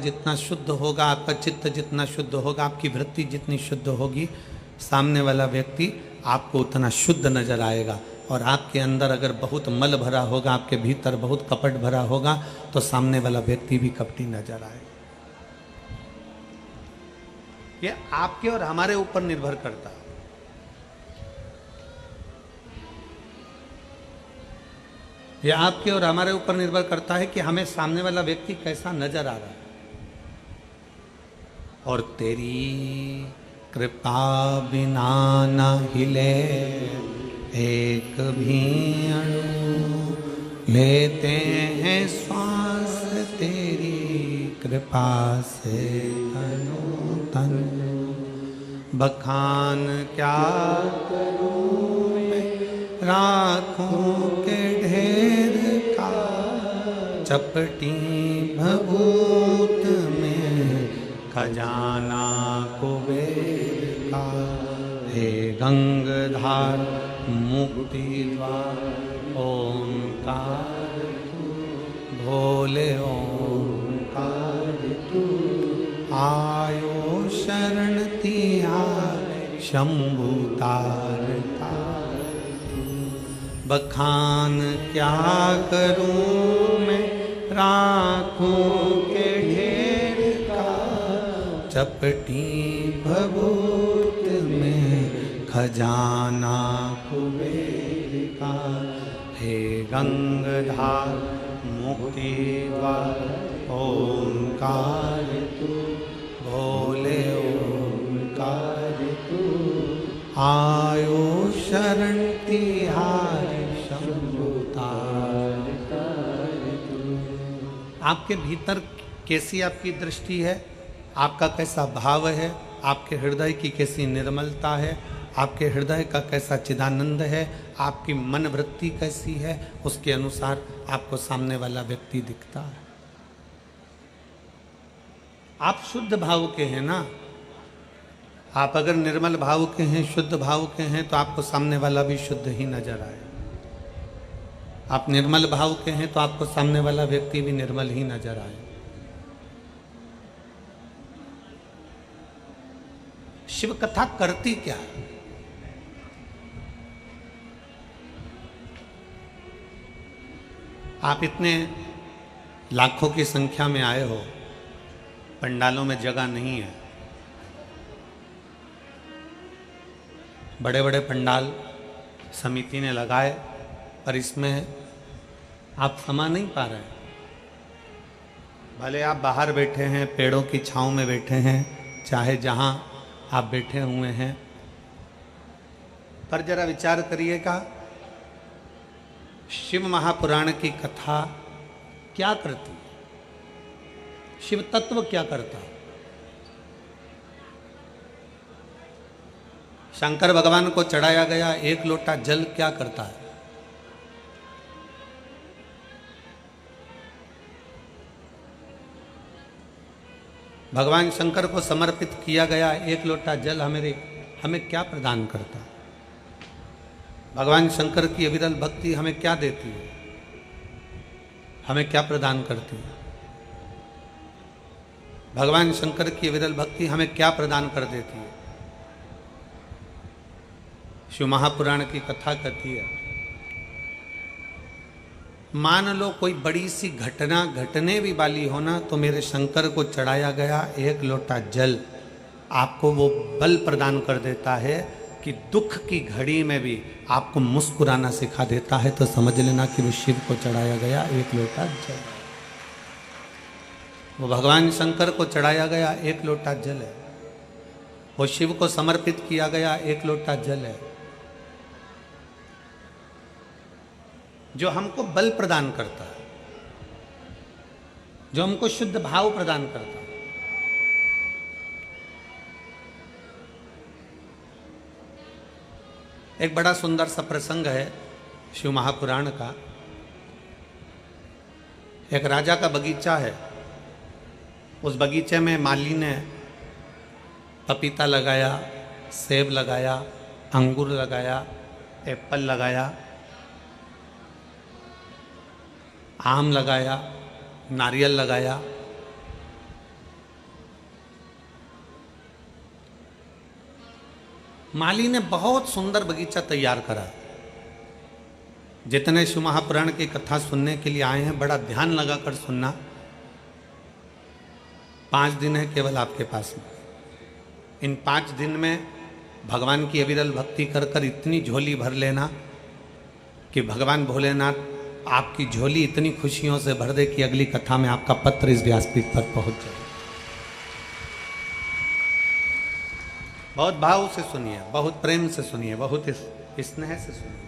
जितना शुद्ध होगा, आपका चित्त जितना शुद्ध होगा, आपकी वृत्ति जितनी शुद्ध होगी, सामने वाला व्यक्ति आपको उतना शुद्ध नजर आएगा। और आपके अंदर अगर बहुत मल भरा होगा, आपके भीतर बहुत कपट भरा होगा, तो सामने वाला व्यक्ति भी कपटी नजर आएगा। ये आपके और हमारे ऊपर निर्भर करता है। ये आपके और हमारे ऊपर निर्भर करता है कि हमें सामने वाला व्यक्ति कैसा नजर आ रहा है। और तेरी कृपा बिना न हिले एक भी अणु, लेते हैं श्वास तेरी कृपा से तनो तन। बखान क्या करूं मैं राखों के ढेर का, चपटी भभूत में खजाना कुबेर का। हे गंगधार मुक्ति द्वार ओंकार तू, भोले ओंकार तू। आयो शरण तिहार शंभु तारता। बखान क्या करूं मैं राखों के ढेर का, चपटी भभूत में खजाना कुबेर का। हे गंगधार मुक्ति द्वार ओंकार तू, भोले ओंकार तू। आयो शरण तिहार शंभु तारता। आपके भीतर कैसी आपकी दृष्टि है, आपका कैसा भाव है, आपके हृदय की कैसी निर्मलता है, आपके हृदय का कैसा चिदानंद है, आपकी मन वृत्ति कैसी है, उसके अनुसार आपको सामने वाला व्यक्ति दिखता है। आप शुद्ध भाव के हैं ना। आप अगर निर्मल भाव के हैं, शुद्ध भाव के हैं, तो आपको सामने वाला भी शुद्ध ही नजर आए। आप निर्मल भाव के हैं तो आपको सामने वाला व्यक्ति भी निर्मल ही नजर आए। शिव कथा करती क्या है? आप इतने लाखों की संख्या में आए हो, पंडालों में जगह नहीं है, बड़े बड़े पंडाल समिति ने लगाए, पर इसमें आप समा नहीं पा रहे हैं। भले आप बाहर बैठे हैं, पेड़ों की छांव में बैठे हैं, चाहे जहां आप बैठे हुए हैं, पर जरा विचार करिएगा, शिव महापुराण की कथा क्या करती है? शिव तत्व क्या करता है? शंकर भगवान को चढ़ाया गया एक लोटा जल क्या करता है? भगवान शंकर को समर्पित किया गया एक लोटा जल हमें क्या प्रदान करता है? भगवान शंकर की अविरल भक्ति हमें क्या देती है? हमें क्या प्रदान करती है? भगवान शंकर की अविरल भक्ति हमें क्या प्रदान कर देती है? शिव महापुराण की कथा कहती है, मान लो कोई बड़ी सी घटना घटने भी वाली हो ना, तो मेरे शंकर को चढ़ाया गया एक लोटा जल आपको वो बल प्रदान कर देता है कि दुख की घड़ी में भी आपको मुस्कुराना सिखा देता है। तो समझ लेना कि वो शिव को चढ़ाया गया एक लोटा जल, वो भगवान शंकर को चढ़ाया गया एक लोटा जल है, वो शिव को समर्पित किया गया एक लोटा जल है, जो हमको बल प्रदान करता है, जो हमको शुद्ध भाव प्रदान करता है। एक बड़ा सुंदर सा प्रसंग है शिव महापुराण का। एक राजा का बगीचा है, उस बगीचे में माली ने पपीता लगाया, सेब लगाया, अंगूर लगाया, एप्पल लगाया, आम लगाया, नारियल लगाया, माली ने बहुत सुंदर बगीचा तैयार करा। जितने शिव महापुराण की कथा सुनने के लिए आए हैं बड़ा ध्यान लगाकर सुनना। 5 दिन है केवल आपके पास में। इन 5 दिन में भगवान की अविरल भक्ति कर कर इतनी झोली भर लेना कि भगवान भोलेनाथ आपकी झोली इतनी खुशियों से भर दे कि अगली कथा में आपका पत्र इस व्यासपीठ पर पहुंच जाए। बहुत भाव से सुनिए, बहुत प्रेम से सुनिए, बहुत स्नेह से सुनिए।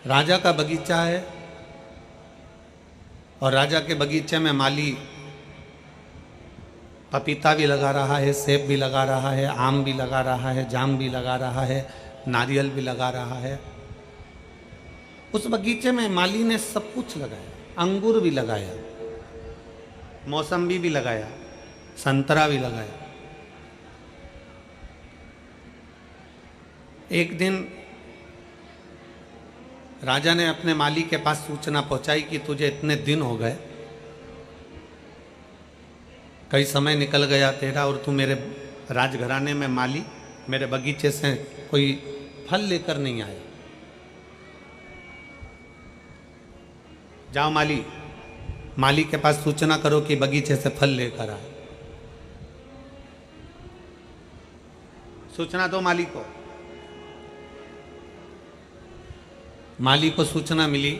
राजा का बगीचा है और राजा के बगीचे में माली पपीता भी लगा रहा है, सेब भी लगा रहा है, आम भी लगा रहा है, जाम भी लगा रहा है, नारियल भी लगा रहा है। उस बगीचे में माली ने सब कुछ लगाया, अंगूर भी लगाया, मौसम्बी भी लगाया, संतरा भी लगाया। एक दिन राजा ने अपने माली के पास सूचना पहुंचाई कि तुझे इतने दिन हो गए, कई समय निकल गया तेरा और तू मेरे राजघराने में माली मेरे बगीचे से कोई फल लेकर नहीं आया। जाओ माली के पास सूचना करो कि बगीचे से फल लेकर आए। सूचना दो माली को। माली को सूचना मिली।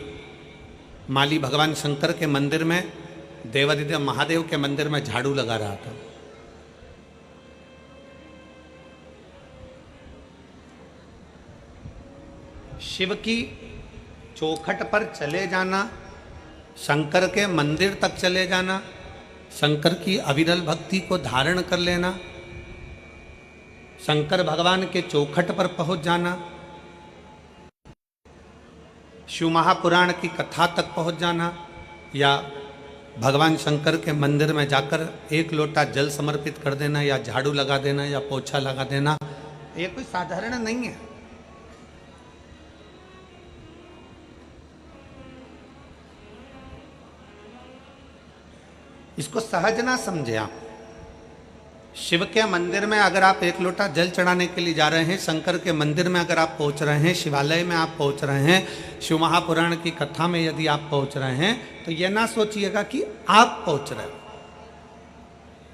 माली भगवान शंकर के मंदिर में, देवादिदेव महादेव के मंदिर में झाड़ू लगा रहा था। शिव की चौखट पर चले जाना, शंकर के मंदिर तक चले जाना, शंकर की अविरल भक्ति को धारण कर लेना, शंकर भगवान के चौखट पर पहुंच जाना, शिव महापुराण की कथा तक पहुंच जाना, या भगवान शंकर के मंदिर में जाकर 1 लोटा जल समर्पित कर देना, या झाड़ू लगा देना, या पोछा लगा देना, ये कोई साधारण नहीं है। इसको सहज ना समझे आप। शिव के मंदिर में अगर आप 1 लोटा जल चढ़ाने के लिए जा रहे हैं, शंकर के मंदिर में अगर आप पहुंच रहे हैं, शिवालय में आप पहुंच रहे हैं, शिव महापुराण की कथा में यदि आप पहुंच रहे हैं, तो यह ना सोचिएगा कि आप पहुंच रहे हो।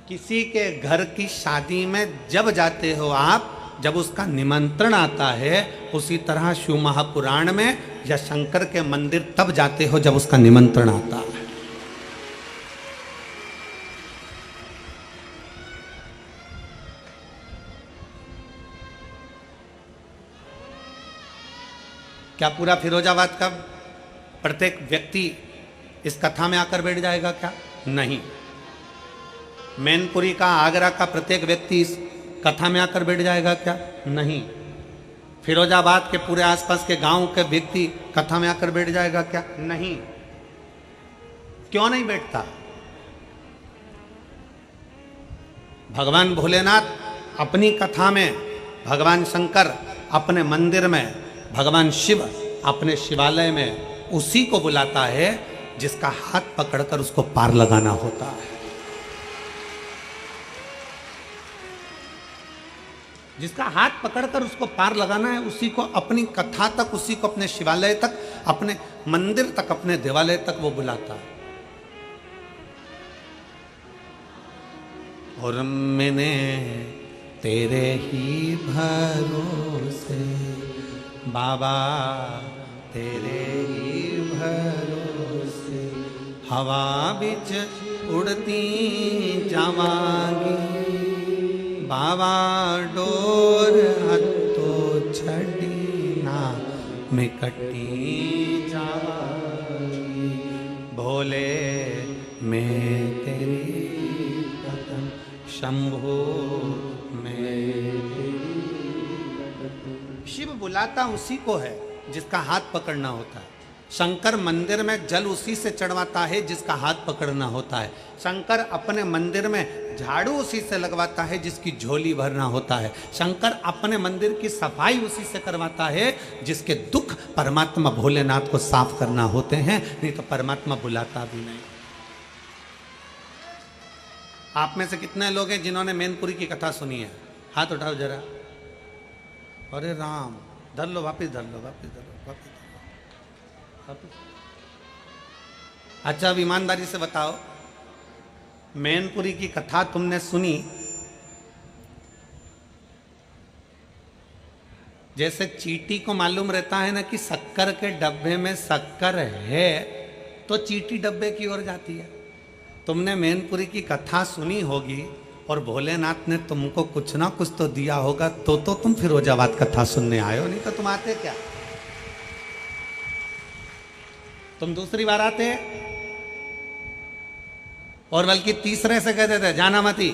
किसी के घर की शादी में जब जाते हो आप, जब उसका निमंत्रण आता है, उसी तरह शिव महापुराण में या शंकर के मंदिर तब जाते हो जब उसका निमंत्रण आता है। क्या पूरा फिरोजाबाद का प्रत्येक व्यक्ति इस कथा में आकर बैठ जाएगा? क्या नहीं। मैनपुरी का, आगरा का प्रत्येक व्यक्ति इस कथा में आकर बैठ जाएगा? क्या नहीं। फिरोजाबाद के पूरे आसपास के गांव के व्यक्ति कथा में आकर बैठ जाएगा? क्या नहीं। क्यों नहीं बैठता? भगवान भोलेनाथ अपनी कथा में, भगवान शंकर अपने मंदिर में, भगवान शिव अपने शिवालय में उसी को बुलाता है जिसका हाथ पकड़कर उसको पार लगाना होता है। जिसका हाथ पकड़कर उसको पार लगाना है, उसी को अपनी कथा तक, उसी को अपने शिवालय तक, अपने मंदिर तक, अपने देवालय तक वो बुलाता है। और मैंने तेरे ही भरोसे बाबा, तेरे ही भरोसे हवा बिच उड़ती जावांगी, बाबा डोर हत्तो छड़ी ना मैं कटी जावांगी, भोले मैं तेरी कदम, शंभो शिव बुलाता उसी को है जिसका हाथ पकड़ना होता है। शंकर मंदिर में जल उसी से चढ़वाता है जिसका हाथ पकड़ना होता है। शंकर अपने मंदिर में झाड़ू उसी से लगवाता है जिसकी झोली भरना होता है। शंकर अपने मंदिर की सफाई उसी से करवाता है जिसके दुख परमात्मा भोलेनाथ को साफ करना होते हैं, नहीं तो परमात्मा बुलाता भी नहीं। आप में से कितने लोग हैं जिन्होंने मैनपुरी की कथा सुनी है? हाथ उठाओ जरा। अरे राम, धर लो, वापिस धर लो, वापिस धर लो, वापिस धर लो, वापिस। अच्छा, अब ईमानदारी से बताओ, मैनपुरी की कथा तुमने सुनी, जैसे चींटी को मालूम रहता है ना कि शक्कर के डब्बे में शक्कर है, तो चींटी डब्बे की ओर जाती है। तुमने मैनपुरी की कथा सुनी होगी और भोलेनाथ ने तुमको कुछ ना कुछ तो दिया होगा, तो तुम फिरोजाबाद कथा सुनने आए हो, नहीं तो तुम आते क्या? तुम दूसरी बार आते और बल्कि तीसरे से कहते थे जाना मती,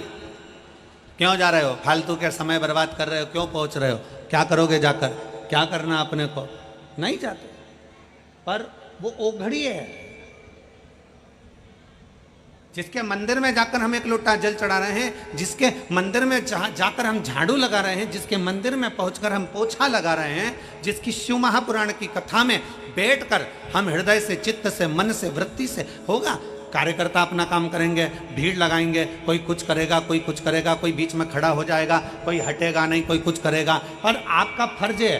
क्यों जा रहे हो, फालतू के समय बर्बाद कर रहे हो, क्यों पहुंच रहे हो, क्या करोगे जाकर, क्या करना अपने को, नहीं जाते। पर वो ओघड़ी है जिसके मंदिर में जाकर हम एक लोटा जल चढ़ा रहे हैं, जिसके मंदिर में जाकर हम झाड़ू लगा रहे हैं, जिसके मंदिर में पहुंचकर हम पोछा लगा रहे हैं, जिसकी शिव महापुराण की कथा में बैठकर हम हृदय से, चित्त से, मन से, वृत्ति से होगा। कार्यकर्ता अपना काम करेंगे, भीड़ लगाएंगे, कोई कुछ करेगा, कोई कुछ करेगा, कोई बीच में खड़ा हो जाएगा, कोई हटेगा नहीं, कोई कुछ करेगा। पर आपका फर्ज है,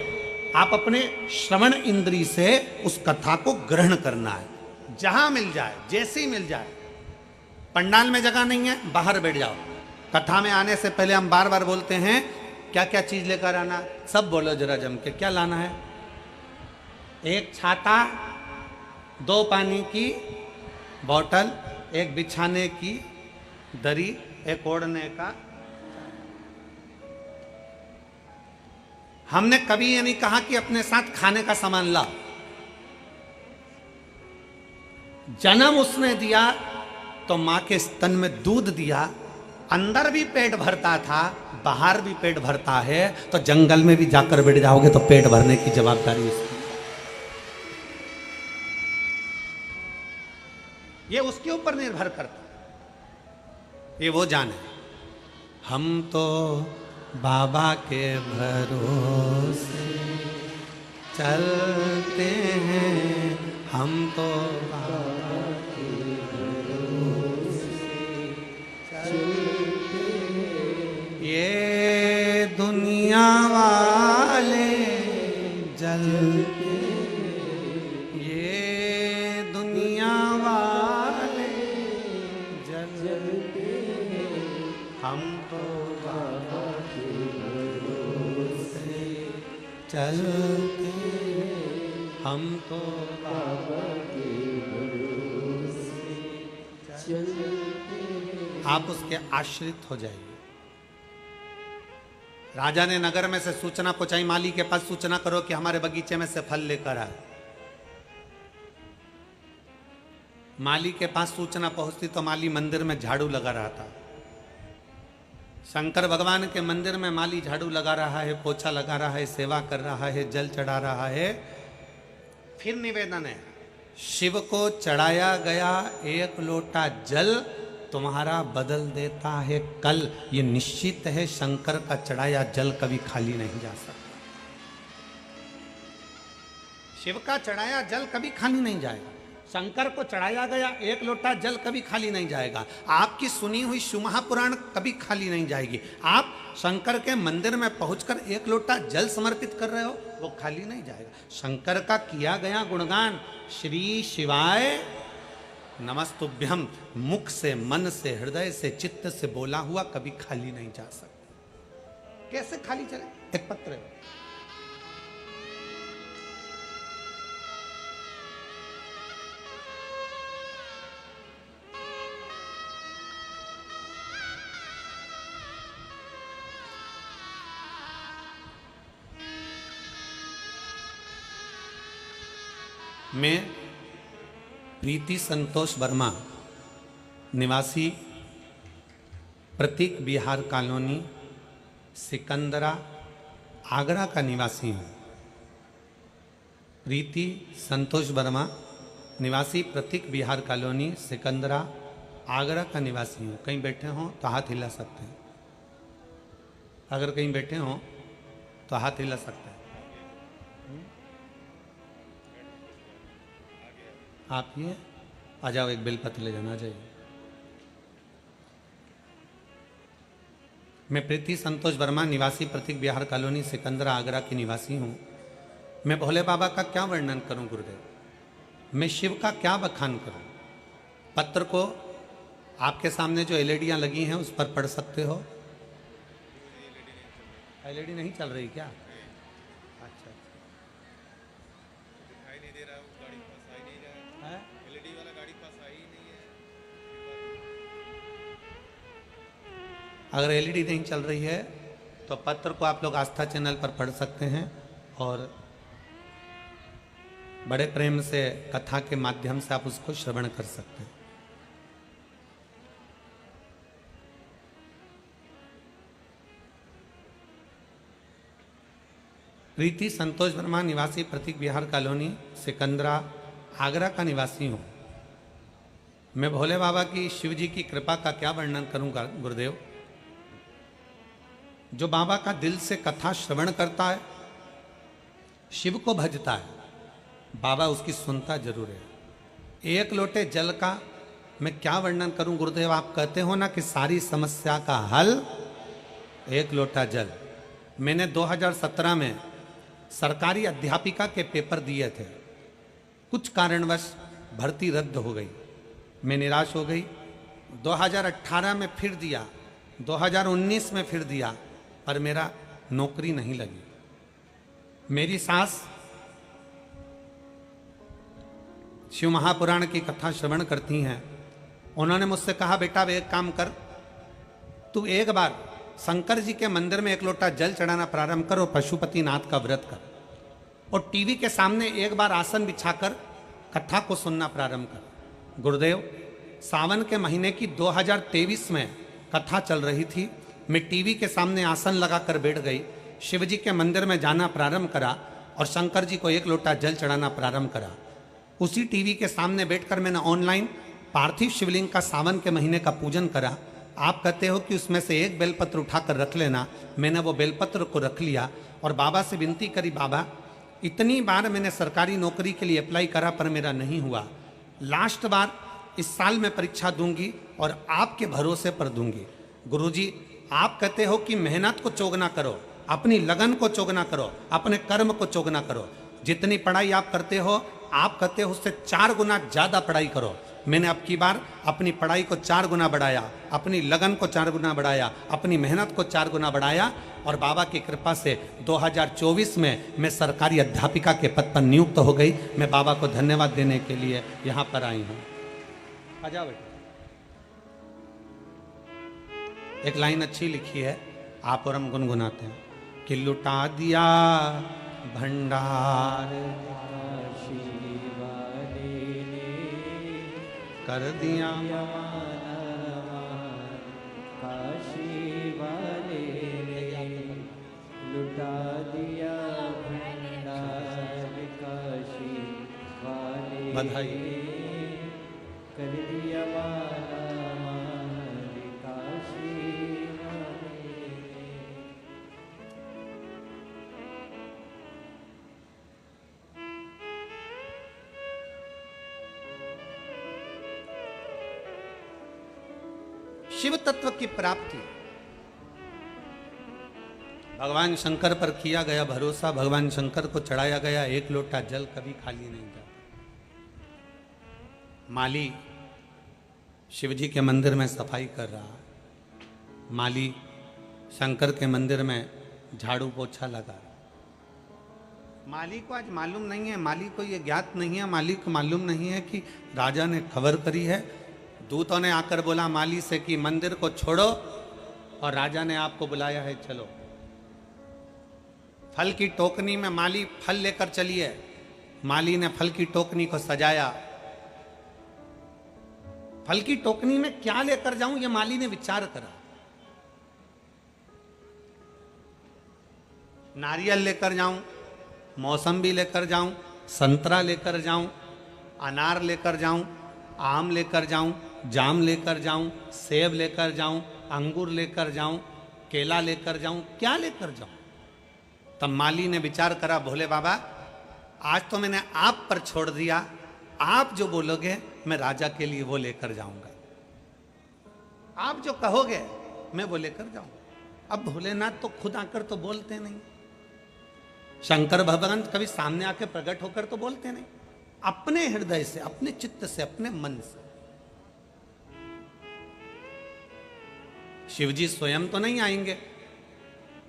आप अपने श्रवण इंद्री से उस कथा को ग्रहण करना है, जहां मिल जाए, जैसे ही मिल जाए। पंडाल में जगह नहीं है, बाहर बैठ जाओ। कथा में आने से पहले हम बार बार बोलते हैं क्या क्या चीज लेकर आना, सब बोलो जरा जम के, क्या लाना है? एक छाता, 2 पानी की बोतल, एक बिछाने की दरी, एक ओढ़ने का। हमने कभी ये नहीं कहा कि अपने साथ खाने का सामान लाओ। जन्म उसने दिया तो मां के स्तन में दूध दिया, अंदर भी पेट भरता था, बाहर भी पेट भरता है, तो जंगल में भी जाकर बैठ जाओगे तो पेट भरने की जवाबदारी उसकी। ये उसके ऊपर निर्भर करता, ये वो जाने। हम तो बाबा के भरोसे चलते हैं, हम तो बाबा के भरोसे चलते हैं। ये दुनिया वाले जलते, ये दुनिया वाले जलते, हम तो बाबा के भरोसे चलते, हम तो बाबा के भरोसे चलते। आप उसके आश्रित हो जाइए। राजा ने नगर में से सूचना पहुंचाई, माली के पास सूचना करो कि हमारे बगीचे में से फल लेकर आए। माली के पास सूचना पहुंचती तो माली मंदिर में झाड़ू लगा रहा था। शंकर भगवान के मंदिर में माली झाड़ू लगा रहा है, पोछा लगा रहा है, सेवा कर रहा है, जल चढ़ा रहा है। फिर निवेदन है, शिव को चढ़ाया गया 1 लोटा जल तुम्हारा बदल देता है कल। ये निश्चित है, शंकर का चढ़ाया जल कभी खाली नहीं जा सकता। शिव का चढ़ाया जल कभी खाली नहीं जाएगा। शंकर को चढ़ाया गया 1 लोटा जल कभी खाली नहीं जाएगा। आपकी सुनी हुई शिव महापुराण कभी खाली नहीं जाएगी। आप शंकर के मंदिर में पहुंचकर 1 लोटा जल समर्पित कर रहे हो, वो खाली नहीं जाएगा। शंकर का किया गया गुणगान, श्री शिवाय नमस्तुभ्यम, मुख से, मन से, हृदय से, चित्त से बोला हुआ कभी खाली नहीं जा सकता। कैसे खाली चले? एक पत्र है। मैं प्रीति संतोष वर्मा, निवासी प्रतीक बिहार कॉलोनी, सिकंदरा, आगरा का निवासी हूँ। प्रीति संतोष वर्मा, निवासी प्रतीक बिहार कॉलोनी, सिकंदरा, आगरा का निवासी हूँ। कहीं बैठे हों तो हाथ हिला सकते हैं। अगर कहीं बैठे हों तो हाथ हिला सकते हैं। आप ये आ जाओ, एक बेलपत्र ले जाना चाहिए। मैं प्रीति संतोष वर्मा, निवासी प्रतीक बिहार कॉलोनी, सिकंदरा, आगरा की निवासी हूँ। मैं भोले बाबा का क्या वर्णन करूं गुरुदेव, मैं शिव का क्या बखान करूं। पत्र को आपके सामने जो एलईडियां लगी हैं उस पर पढ़ सकते हो। एलईडी नहीं चल रही क्या? अच्छा, दिखाई नहीं दे रहा, वो गाड़ी पास आ ही नहीं रहा है। एलईडी वाला गाड़ी पास आ ही नहीं है। अगर एलईडी नहीं चल रही है तो पत्र को आप लोग आस्था चैनल पर पढ़ सकते हैं और बड़े प्रेम से कथा के माध्यम से आप उसको श्रवण कर सकते हैं। प्रीति संतोष वर्मा, निवासी प्रतीक बिहार कॉलोनी, सिकंदरा, आगरा का निवासी हूं। मैं भोले बाबा की, शिव जी की कृपा का क्या वर्णन करूंगा गुरुदेव। जो बाबा का दिल से कथा श्रवण करता है, शिव को भजता है, बाबा उसकी सुनता जरूर है। एक लोटे जल का मैं क्या वर्णन करूं गुरुदेव। आप कहते हो ना कि सारी समस्या का हल एक लोटा जल। मैंने 2017 में सरकारी अध्यापिका के पेपर दिए थे, कुछ कारणवश भर्ती रद्द हो गई, मैं निराश हो गई। 2018 में फिर दिया, 2019 में फिर दिया, पर मेरा नौकरी नहीं लगी। मेरी सास शिव महापुराण की कथा श्रवण करती हैं। उन्होंने मुझसे कहा, बेटा एक काम कर, तू एक बार शंकर जी के मंदिर में एक लोटा जल चढ़ाना प्रारंभ करो, पशुपतिनाथ का व्रत कर, और टीवी के सामने एक बार आसन बिछाकर कथा को सुनना प्रारंभ कर। गुरुदेव, सावन के महीने की 2023 में कथा चल रही थी। मैं टीवी के सामने आसन लगाकर बैठ गई, शिव जी के मंदिर में जाना प्रारंभ करा और शंकर जी को एक लोटा जल चढ़ाना प्रारंभ करा। उसी टीवी के सामने बैठकर मैंने ऑनलाइन पार्थिव शिवलिंग का सावन के महीने का पूजन करा। आप कहते हो कि उसमें से एक बेलपत्र उठाकर रख लेना, मैंने वो बेलपत्र को रख लिया और बाबा से विनती करी, बाबा इतनी बार मैंने सरकारी नौकरी के लिए अप्लाई करा पर मेरा नहीं हुआ, लास्ट बार इस साल मैं परीक्षा दूंगी और आपके भरोसे पर दूंगी। गुरुजी, आप कहते हो कि मेहनत को चोगना करो, अपनी लगन को चोगना करो, अपने कर्म को चोगना करो। जितनी पढ़ाई आप करते हो, आप कहते हो उससे 4 गुना ज़्यादा पढ़ाई करो। मैंने अब की बार अपनी पढ़ाई को 4 गुना बढ़ाया, अपनी लगन को 4 गुना बढ़ाया, अपनी मेहनत को 4 गुना बढ़ाया और बाबा की कृपा से 2024 में मैं सरकारी अध्यापिका के पद पर नियुक्त हो गई। मैं बाबा को धन्यवाद देने के लिए यहाँ पर आई हूँ। आ जाओ बेटा। एक लाइन अच्छी लिखी है, आप और हम गुनगुनाते हैं कि लुटा दिया भंडार कर दिया काशी वाले लुटा दिया भंडार काशी वाले बधाई। कर दिया मालामाल काशी वाले। शिव तत्व की प्राप्ति, भगवान शंकर पर किया गया भरोसा, भगवान शंकर को चढ़ाया गया एक लोटा जल कभी खाली नहीं जाता। माली शिव जी के मंदिर में सफाई कर रहा है, माली शंकर के मंदिर में झाड़ू पोछा लगा रहा। माली को आज मालूम नहीं है, माली को ये ज्ञात नहीं है, माली को मालूम नहीं है कि राजा ने खबर करी है। दूतों ने आकर बोला माली से कि मंदिर को छोड़ो और राजा ने आपको बुलाया है, चलो। फल की टोकनी में माली फल लेकर चलिए। माली ने फल की टोकनी को सजाया। फल की टोकनी में क्या लेकर जाऊं, ये माली ने विचार करा। नारियल लेकर जाऊं, मौसम्बी लेकर जाऊं, संतरा लेकर जाऊं, अनार लेकर जाऊं, आम लेकर जाऊं, जाम लेकर जाऊं, सेब लेकर जाऊं, अंगूर लेकर जाऊं, केला लेकर जाऊं, क्या लेकर जाऊं। तब माली ने विचार करा, भोले बाबा आज तो मैंने आप पर छोड़ दिया, आप जो बोलोगे मैं राजा के लिए वो लेकर जाऊंगा, आप जो कहोगे मैं वो लेकर जाऊंगा। अब भोलेनाथ तो खुद आकर तो बोलते नहीं, शंकर भगवान कभी सामने आके प्रकट होकर तो बोलते नहीं, अपने हृदय से, अपने चित्त से, अपने मन से। शिवजी स्वयं तो नहीं आएंगे,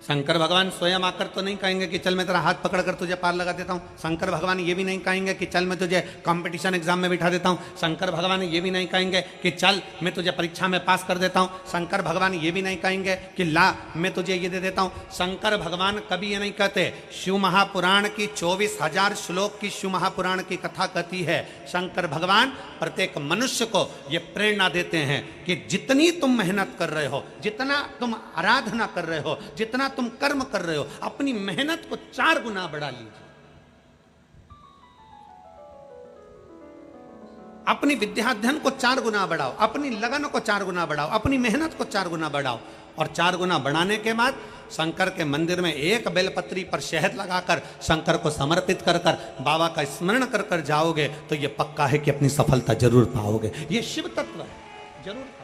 शंकर भगवान स्वयं आकर तो नहीं कहेंगे कि चल मैं तेरा हाथ पकड़कर तुझे पार लगा देता हूं। शंकर भगवान ये भी नहीं कहेंगे कि चल मैं तुझे कंपटीशन एग्जाम में बिठा देता हूं। शंकर भगवान ये भी नहीं कहेंगे कि चल मैं तुझे परीक्षा में पास कर देता हूं। शंकर भगवान ये भी नहीं कहेंगे कि ला मैं तुझे ये दे देता हूं। शंकर भगवान कभी ये नहीं कहते। शिव महापुराण की 24,000 श्लोक की शिव महापुराण की कथा कहती है, शंकर भगवान प्रत्येक मनुष्य को ये प्रेरणा देते हैं कि जितनी तुम मेहनत कर रहे हो, जितना तुम आराधना कर रहे हो, जितना तुम कर्म कर रहे हो, अपनी मेहनत को 4 गुना बढ़ा लीजिए, अपनी विद्याध्ययन को 4 गुना बढ़ाओ, अपनी लगन को 4 गुना बढ़ाओ, अपनी मेहनत को 4 गुना बढ़ाओ। और 4 गुना बढ़ाने के बाद शंकर के मंदिर में एक बेलपत्री पर शहद लगाकर शंकर को समर्पित कर कर बाबा का स्मरण कर कर जाओगे तो यह पक्का है कि अपनी सफलता जरूर पाओगे। यह शिव तत्व है, जरूर पाओ।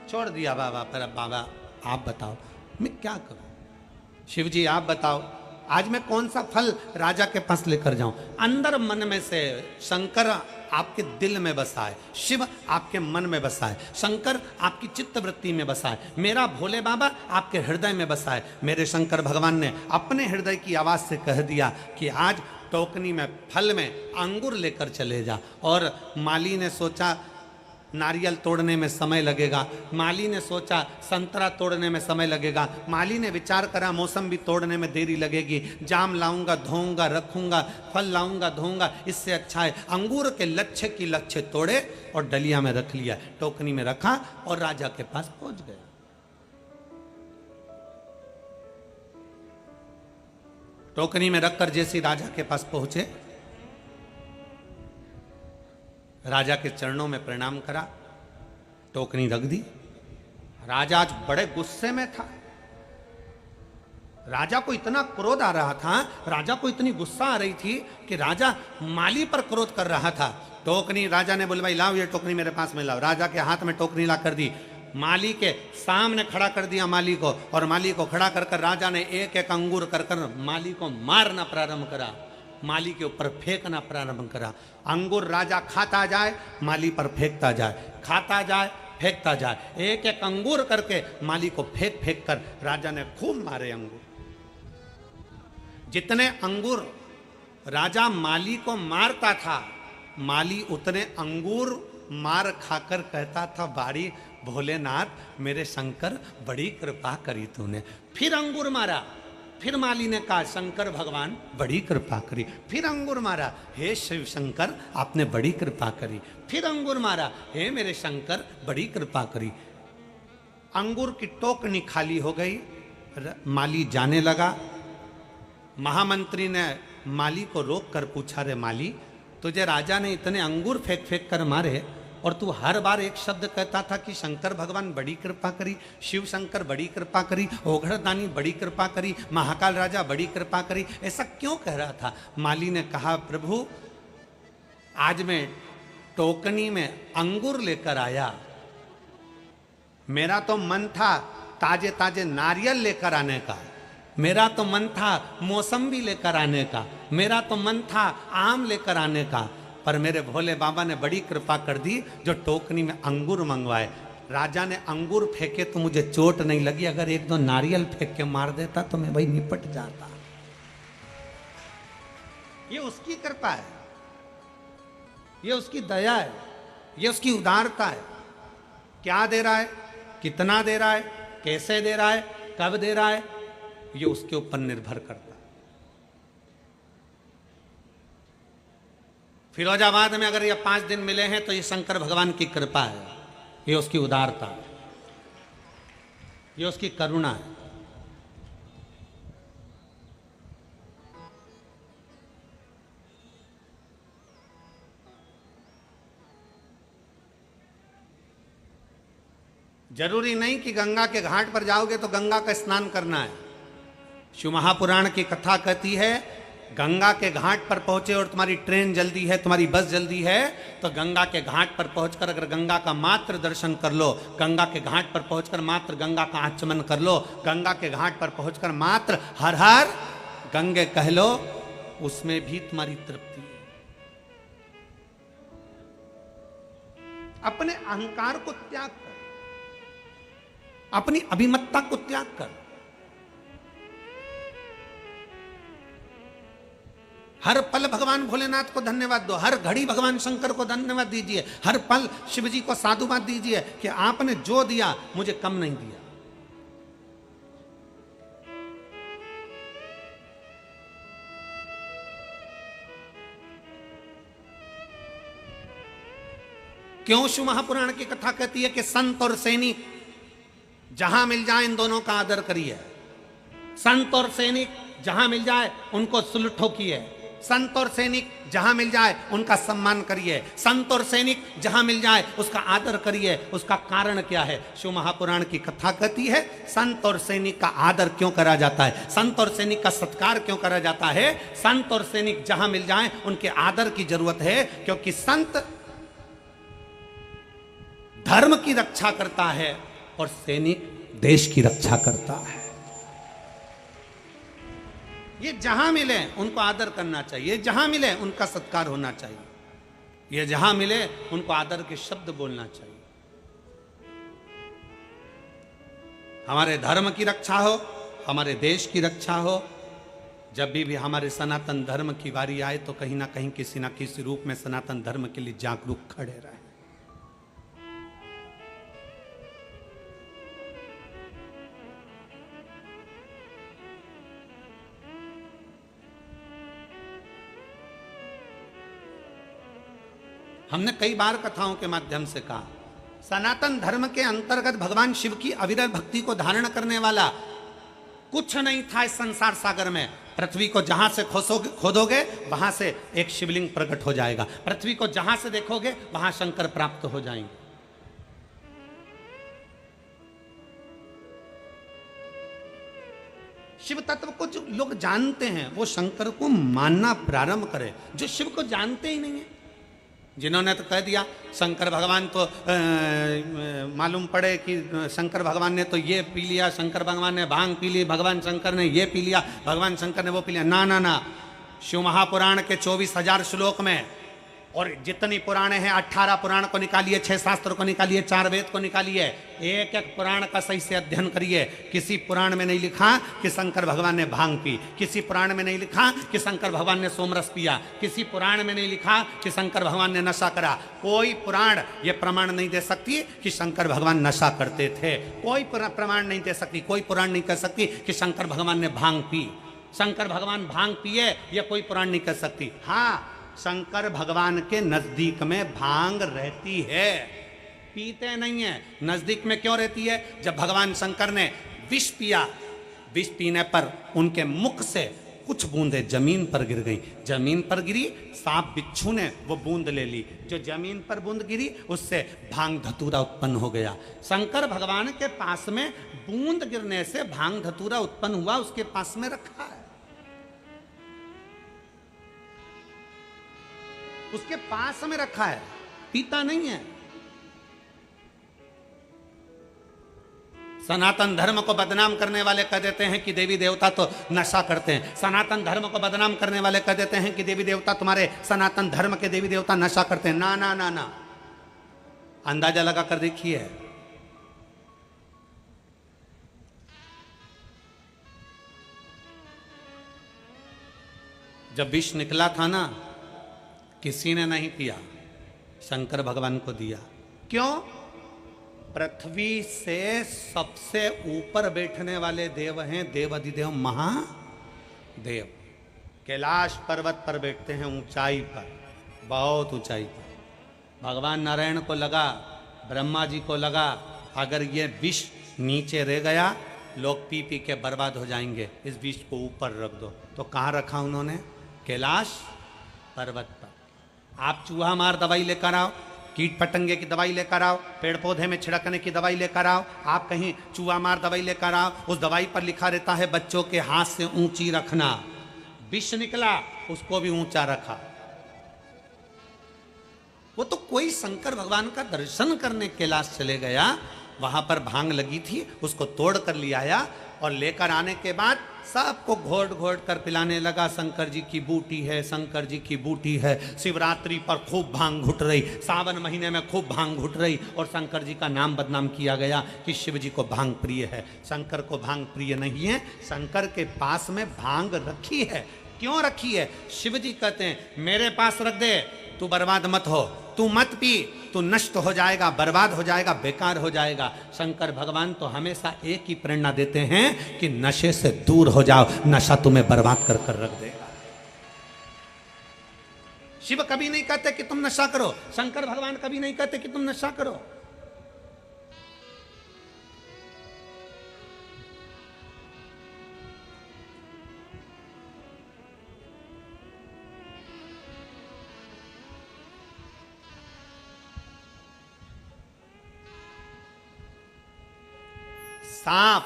छोड़ दिया बाबा पर, अब बाबा आप बताओ मैं क्या करूं, शिव जी आप बताओ आज मैं कौन सा फल राजा के पास लेकर जाऊं। अंदर मन में से शंकर आपके दिल में बसा है, शिव आपके मन में बसा है, शंकर आपकी चित्त वृत्ति में बसा है, मेरा भोले बाबा आपके हृदय में बसा है। मेरे शंकर भगवान ने अपने हृदय की आवाज से कह दिया कि आज टोकनी में फल में अंगूर लेकर चले जा। और माली ने सोचा नारियल तोड़ने में समय लगेगा, माली ने सोचा संतरा तोड़ने में समय लगेगा, माली ने विचार करा मौसम भी तोड़ने में देरी लगेगी, जाम लाऊंगा धोऊंगा रखूंगा, फल लाऊंगा धोऊंगा, इससे अच्छा है अंगूर के लच्छे की लच्छे तोड़े और डलिया में रख लिया, टोकनी में रखा और राजा के पास पहुंच गया। टोकनी में रखकर जैसे राजा के पास पहुंचे, राजा के चरणों में प्रणाम करा, टोकनी रख दी। राजा आज बड़े गुस्से में था, राजा को इतना क्रोध आ रहा था, राजा को इतनी गुस्सा आ रही थी कि राजा माली पर क्रोध कर रहा था। टोकनी राजा ने बोला भाई लाओ ये टोकनी मेरे पास में लाओ। राजा के हाथ में टोकनी ला कर दी, माली के सामने खड़ा कर दिया माली को, और माली को खड़ा कर कर राजा ने एक एक अंगूर कर कर माली को मारना प्रारंभ करा, माली के ऊपर फेंकना प्रारंभ करा। अंगूर राजा खाता जाए माली पर फेंकता जाए, खाता जाए फेंकता जाए, एक एक अंगूर करके माली को फेंक फेंक कर राजा ने खूब मारे अंगूर। जितने अंगूर राजा माली को मारता था, माली उतने अंगूर मार खाकर कहता था बाड़ी भोलेनाथ मेरे शंकर बड़ी कृपा करी तूने। फिर अंगूर मारा, फिर माली ने कहा शंकर भगवान बड़ी कृपा करी। फिर अंगूर मारा, हे शिव शंकर आपने बड़ी कृपा करी। फिर अंगूर मारा, हे मेरे शंकर बड़ी कृपा करी। अंगूर की टोकनी खाली हो गई, माली जाने लगा। महामंत्री ने माली को रोक कर पूछा, रे माली तुझे राजा ने इतने अंगूर फेंक फेंक कर मारे और तू हर बार एक शब्द कहता था कि शंकर भगवान बड़ी कृपा करी, शिव शंकर बड़ी कृपा करी, ओघड़दानी बड़ी कृपा करी, महाकाल राजा बड़ी कृपा करी, ऐसा क्यों कह रहा था? माली ने कहा प्रभु आज मैं टोकनी में अंगूर लेकर आया, मेरा तो मन था ताजे ताजे नारियल लेकर आने का, मेरा तो मन था मौसम्बी लेकर आने का, मेरा तो मन था आम लेकर आने का, पर मेरे भोले बाबा ने बड़ी कृपा कर दी जो टोकनी में अंगूर मंगवाए। राजा ने अंगूर फेंके तो मुझे चोट नहीं लगी, अगर एक दो नारियल फेंक के मार देता तो मैं भाई निपट जाता। ये उसकी कृपा है, ये उसकी दया है, ये उसकी उदारता है। क्या दे रहा है, कितना दे रहा है, कैसे दे रहा है, कब दे रहा है, ये उसके ऊपर निर्भर करता है। फिरोजाबाद में अगर ये 5 दिन मिले हैं तो ये शंकर भगवान की कृपा है, ये उसकी उदारता है, ये उसकी करुणा है। जरूरी नहीं कि गंगा के घाट पर जाओगे तो गंगा का स्नान करना है। शिव महापुराण की कथा कहती है गंगा के घाट पर पहुंचे और तुम्हारी ट्रेन जल्दी है, तुम्हारी बस जल्दी है, तो गंगा के घाट पर पहुंचकर अगर गंगा का मात्र दर्शन कर लो, गंगा के घाट पर पहुंचकर मात्र गंगा का आचमन कर लो, गंगा के घाट पर पहुंचकर मात्र हर हर गंगे कह लो, उसमें भी तुम्हारी तृप्ति है। अपने अहंकार को त्याग कर, अपनी अभिमत्ता को त्याग कर, हर पल भगवान भोलेनाथ को धन्यवाद दो, हर घड़ी भगवान शंकर को धन्यवाद दीजिए, हर पल शिव जी को साधुवाद दीजिए कि आपने जो दिया मुझे कम नहीं दिया। क्यों शिव महापुराण की कथा कहती है कि संत और सैनिक जहां मिल जाए इन दोनों का आदर करिए। संत और सैनिक जहां मिल जाए उनको सुलह ठोकिए, संत और सैनिक जहां मिल जाए उनका सम्मान करिए, संत और सैनिक जहां मिल जाए उसका आदर करिए। उसका कारण क्या है? शिव महापुराण की कथा कहती है संत और सैनिक का आदर क्यों करा जाता है, संत और सैनिक का सत्कार क्यों करा जाता है। संत और सैनिक जहां मिल जाए उनके आदर की जरूरत है, क्योंकि संत धर्म की रक्षा करता है और सैनिक देश की रक्षा करता है। ये जहां मिले उनको आदर करना चाहिए, जहां मिले उनका सत्कार होना चाहिए, ये जहां मिले उनको आदर के शब्द बोलना चाहिए। हमारे धर्म की रक्षा हो, हमारे देश की रक्षा हो, जब भी हमारे सनातन धर्म की बारी आए तो कहीं ना कहीं किसी ना किसी रूप में सनातन धर्म के लिए जागरूक खड़े रहे। हमने कई बार कथाओं के माध्यम से कहा, सनातन धर्म के अंतर्गत भगवान शिव की अविरल भक्ति को धारण करने वाला कुछ नहीं था इस संसार सागर में। पृथ्वी को जहां से खोदोगे वहां से एक शिवलिंग प्रकट हो जाएगा, पृथ्वी को जहां से देखोगे वहां शंकर प्राप्त हो जाएंगे। शिव तत्व को जो लोग जानते हैं वो शंकर को मानना प्रारंभ करें, जो शिव को जानते ही नहीं है। जिन्होंने तो कह दिया शंकर भगवान तो मालूम पड़े कि शंकर भगवान ने तो ये पी लिया, शंकर भगवान ने भांग पी ली, भगवान शंकर ने ये पी लिया, भगवान शंकर ने वो पी लिया। ना ना ना, शिव महापुराण के 24,000 श्लोक में और जितनी पुराणे हैं 18 पुराण को निकालिए, 6 शास्त्र को निकालिए, 4 वेद को निकालिए, एक एक पुराण का सही से अध्ययन करिए। किसी पुराण में नहीं लिखा कि शंकर भगवान ने भांग पी, किसी पुराण में नहीं लिखा कि शंकर भगवान ने सोमरस पिया, किसी पुराण में नहीं लिखा कि शंकर भगवान ने नशा करा। कोई पुराण ये प्रमाण नहीं दे सकती कि शंकर भगवान नशा करते थे, कोई प्रमाण नहीं दे सकती, कोई पुराण नहीं कह सकती कि शंकर भगवान ने भांग पी, शंकर भगवान भांग पिए, यह कोई पुराण नहीं कह सकती। हाँ, शंकर भगवान के नजदीक में भांग रहती है, पीते नहीं है। नजदीक में क्यों रहती है? जब भगवान शंकर ने विष पिया, विष पीने पर उनके मुख से कुछ बूंदें जमीन पर गिर गई, जमीन पर गिरी, सांप बिच्छू ने वो बूंद ले ली, जो जमीन पर बूंद गिरी उससे भांग धतूरा उत्पन्न हो गया। शंकर भगवान के पास में बूंद गिरने से भांग धतूरा उत्पन्न हुआ, उसके पास में रखा है, उसके पास में रखा है, पीता नहीं है। सनातन धर्म को बदनाम करने वाले कह देते हैं कि देवी देवता तो नशा करते हैं, सनातन धर्म को बदनाम करने वाले कह देते हैं कि देवी देवता, तुम्हारे सनातन धर्म के देवी देवता नशा करते हैं। ना ना ना ना, अंदाजा लगा कर देखिए। जब विष निकला था ना, किसी ने नहीं पिया, शंकर भगवान को दिया। क्यों? पृथ्वी से सबसे ऊपर बैठने वाले देव हैं देवाधिदेव महादेव। कैलाश पर्वत पर बैठते हैं, ऊंचाई पर, बहुत ऊंचाई पर। भगवान नारायण को लगा, ब्रह्मा जी को लगा, अगर ये विष नीचे रह गया लोग पी पी के बर्बाद हो जाएंगे, इस विष को ऊपर रख दो। तो कहाँ रखा उन्होंने? कैलाश पर्वत पर। आप चूहा मार दवाई लेकर आओ, कीट पतंगे की दवाई लेकर आओ, पेड़ पौधे में छिड़कने की दवाई लेकर आओ, आप कहीं चूहा मार दवाई लेकर आओ, उस दवाई पर लिखा रहता है बच्चों के हाथ से ऊंची रखना, विष निकला, उसको भी ऊंचा रखा। वो तो कोई शंकर भगवान का दर्शन करने कैलाश चले गया, वहां पर भांग लगी थी, उसको तोड़ कर ले आया और लेकर आने के बाद सबको घोट घोट कर पिलाने लगा। शंकर जी की बूटी है, शंकर जी की बूटी है। शिवरात्रि पर खूब भांग घुट रही, सावन महीने में खूब भांग घुट रही और शंकर जी का नाम बदनाम किया गया कि शिव जी को भांग प्रिय है। शंकर को भांग प्रिय नहीं है। शंकर के पास में भांग रखी है। क्यों रखी है? शिव जी कहते हैं मेरे पास रख दे, तू बर्बाद मत हो, तू मत पी, तू नष्ट हो जाएगा, बर्बाद हो जाएगा, बेकार हो जाएगा। शंकर भगवान तो हमेशा एक ही प्रेरणा देते हैं कि नशे से दूर हो जाओ, नशा तुम्हें बर्बाद कर कर रख देगा। शिव कभी नहीं कहते कि तुम नशा करो, शंकर भगवान कभी नहीं कहते कि तुम नशा करो। सांप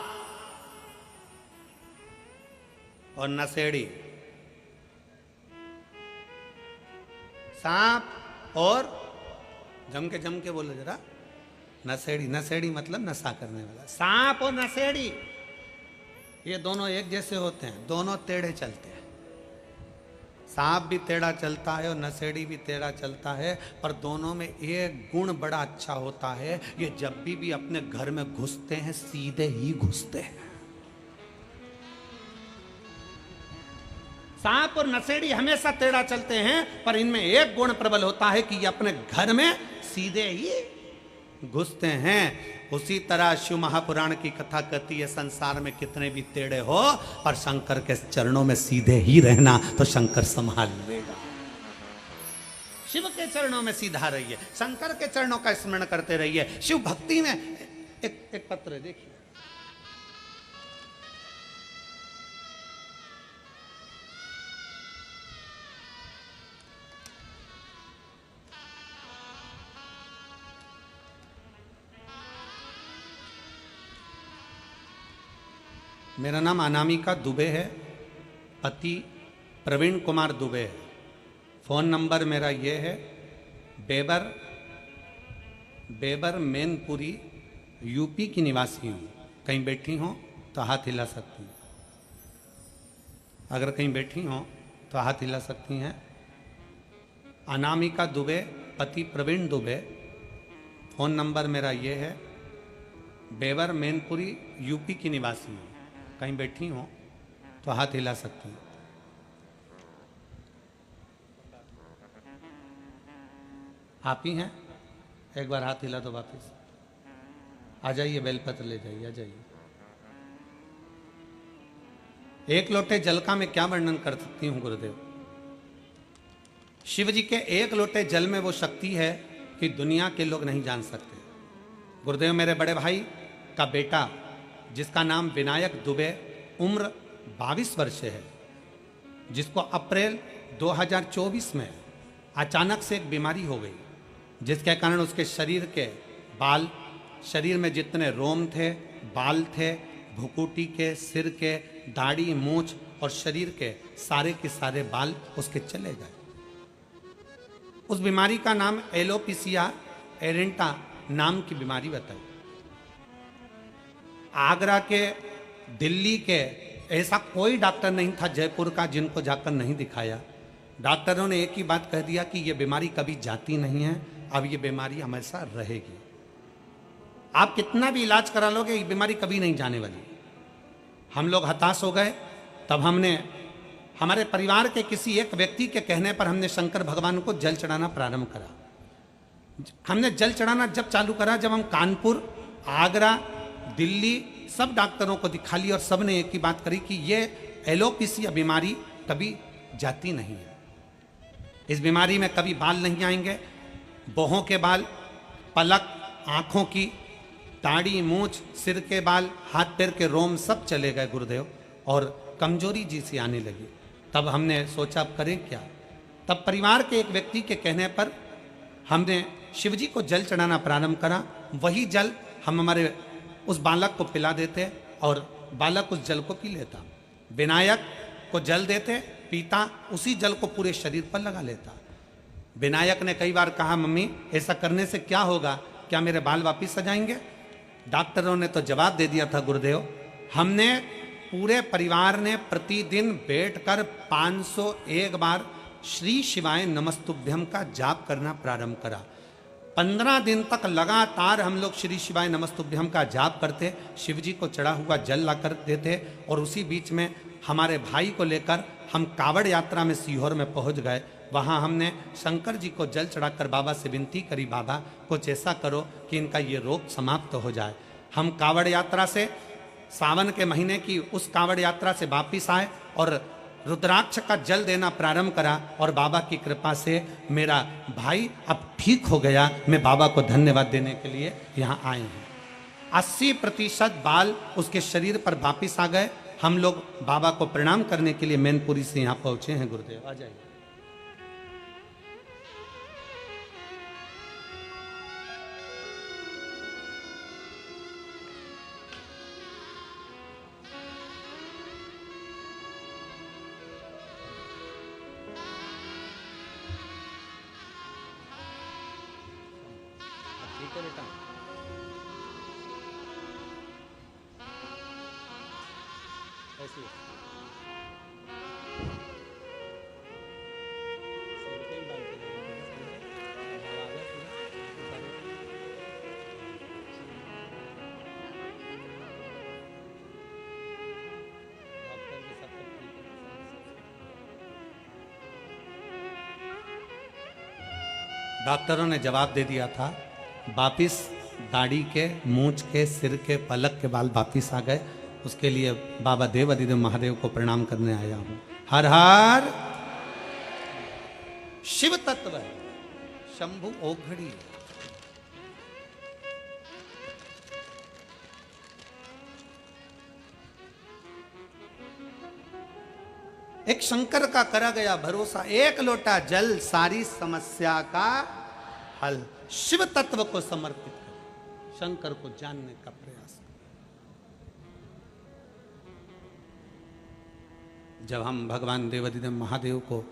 और नशेड़ी, सांप और जम के बोलो जरा, नशेड़ी। नशेड़ी मतलब नशा करने वाला। सांप और नशेड़ी ये दोनों एक जैसे होते हैं, दोनों टेढ़े चलते हैं। सांप भी टेढ़ा चलता है और नशेड़ी भी टेढ़ा चलता है, पर दोनों में एक गुण बड़ा अच्छा होता है, ये जब भी अपने घर में घुसते हैं सीधे ही घुसते हैं। सांप और नशेड़ी हमेशा टेढ़ा चलते हैं, पर इनमें एक गुण प्रबल होता है कि ये अपने घर में सीधे ही घुसते हैं। उसी तरह शिव महापुराण की कथा कहती है संसार में कितने भी टेढ़े हो, पर शंकर के चरणों में सीधे ही रहना, तो शंकर संभाल लेगा। शिव के चरणों में सीधा रहिए, शंकर के चरणों का स्मरण करते रहिए। शिव भक्ति में एक पत्र देखिए, मेरा नाम अनामिका दुबे है, पति प्रवीण कुमार दुबे है। फ़ोन नंबर मेरा ये है, बेबर मैनपुरी, यूपी की निवासी हूँ। कहीं बैठी हो तो हाथ हिला सकती हैं, अगर कहीं बैठी हो तो हाथ हिला सकती हैं। अनामिका दुबे, पति प्रवीण दुबे। फ़ोन नंबर मेरा ये है, बेबर मैनपुरी, यूपी की निवासी हूँ। कहीं बैठी हो तो हाथ हिला सकती हैं। आप ही हैं? एक बार हाथ हिला तो वापिस आ जाइए, बेलपत्र ले जाइए, आ जाइए। एक लोटे जल का मैं क्या वर्णन कर सकती हूं गुरुदेव। शिव जी के एक लोटे जल में वो शक्ति है कि दुनिया के लोग नहीं जान सकते। गुरुदेव मेरे बड़े भाई का बेटा जिसका नाम विनायक दुबे, उम्र 22 वर्ष है, जिसको अप्रैल 2024 में अचानक से एक बीमारी हो गई, जिसके कारण उसके शरीर के बाल, शरीर में जितने रोम थे, बाल थे, भुकुटी के, सिर के, दाढ़ी, मूंछ और शरीर के सारे बाल उसके चले गए। उस बीमारी का नाम एलोपेशिया एरेंटा नाम की बीमारी बताई। आगरा के, दिल्ली के, ऐसा कोई डॉक्टर नहीं था जयपुर का जिनको जाकर नहीं दिखाया। डॉक्टरों ने एक ही बात कह दिया कि यह बीमारी कभी जाती नहीं है, अब ये बीमारी हमेशा रहेगी। आप कितना भी इलाज करा लोगे ये बीमारी कभी नहीं जाने वाली। हम लोग हताश हो गए, तब हमने हमारे परिवार के किसी एक व्यक्ति के कहने पर हमने शंकर भगवान को जल चढ़ाना प्रारंभ करा। हमने जल चढ़ाना जब चालू करा जब हम कानपुर, आगरा, दिल्ली सब डॉक्टरों को दिखा ली और सब ने एक ही बात करी कि ये एलोपेशिया बीमारी कभी जाती नहीं है। इस बीमारी में कभी बाल नहीं आएंगे, बाहों के बाल, पलक, आँखों की, दाढ़ी, मूंछ, सिर के बाल, हाथ पैर के रोम सब चले गए गुरुदेव, और कमजोरी जी सी आने लगी। तब हमने सोचा अब करें क्या। तब परिवार के एक व्यक्ति के कहने पर हमने शिवजी को जल चढ़ाना प्रारंभ करा। वही जल हम हमारे उस बालक को पिला देते और बालक उस जल को पी लेता। विनायक को जल देते, पीता, उसी जल को पूरे शरीर पर लगा लेता। विनायक ने कई बार कहा, मम्मी ऐसा करने से क्या होगा, क्या मेरे बाल वापिस आ जाएंगे? डॉक्टरों ने तो जवाब दे दिया था, गुरुदेव हमने पूरे परिवार ने प्रतिदिन बैठकर 501 बार श्री शिवाय नमस्तुभ्यम का जाप करना प्रारंभ करा। 15 दिन तक लगातार हम लोग श्री शिवाय नमस्तुभ्यम का जाप करते, शिव जी को चढ़ा हुआ जल ला कर देते, और उसी बीच में हमारे भाई को लेकर हम कावड़ यात्रा में सीहोर में पहुंच गए। वहां हमने शंकर जी को जल चढ़ाकर बाबा से विनती करी, बाबा कुछ ऐसा करो कि इनका ये रोग समाप्त हो जाए। हम कावड़ यात्रा से सावन के महीने की उस कावड़ यात्रा से वापिस आए और रुद्राक्ष का जल देना प्रारंभ करा, और बाबा की कृपा से मेरा भाई अब ठीक हो गया। मैं बाबा को धन्यवाद देने के लिए यहाँ आए हैं। 80% बाल उसके शरीर पर वापिस आ गए। हम लोग बाबा को प्रणाम करने के लिए मैनपुरी से यहाँ पहुंचे हैं। गुरुदेव आ जाइए। ठीक है बेटा, ऐसे डॉक्टरों ने जवाब दे दिया था, वापिस दाढ़ी के, मूंछ के, सिर के, पलक के बाल वापिस आ गए। उसके लिए बाबा देव अधिदेव महादेव को प्रणाम करने आया हूं। हर हर शिव तत्व है, शंभु ओघड़ी। एक शंकर का करा गया भरोसा, एक लोटा जल सारी समस्या का हल। शिव तत्व को समर्पित कर शंकर को जानने का प्रयास कर। जब हम भगवान देवाधिदेव महादेव को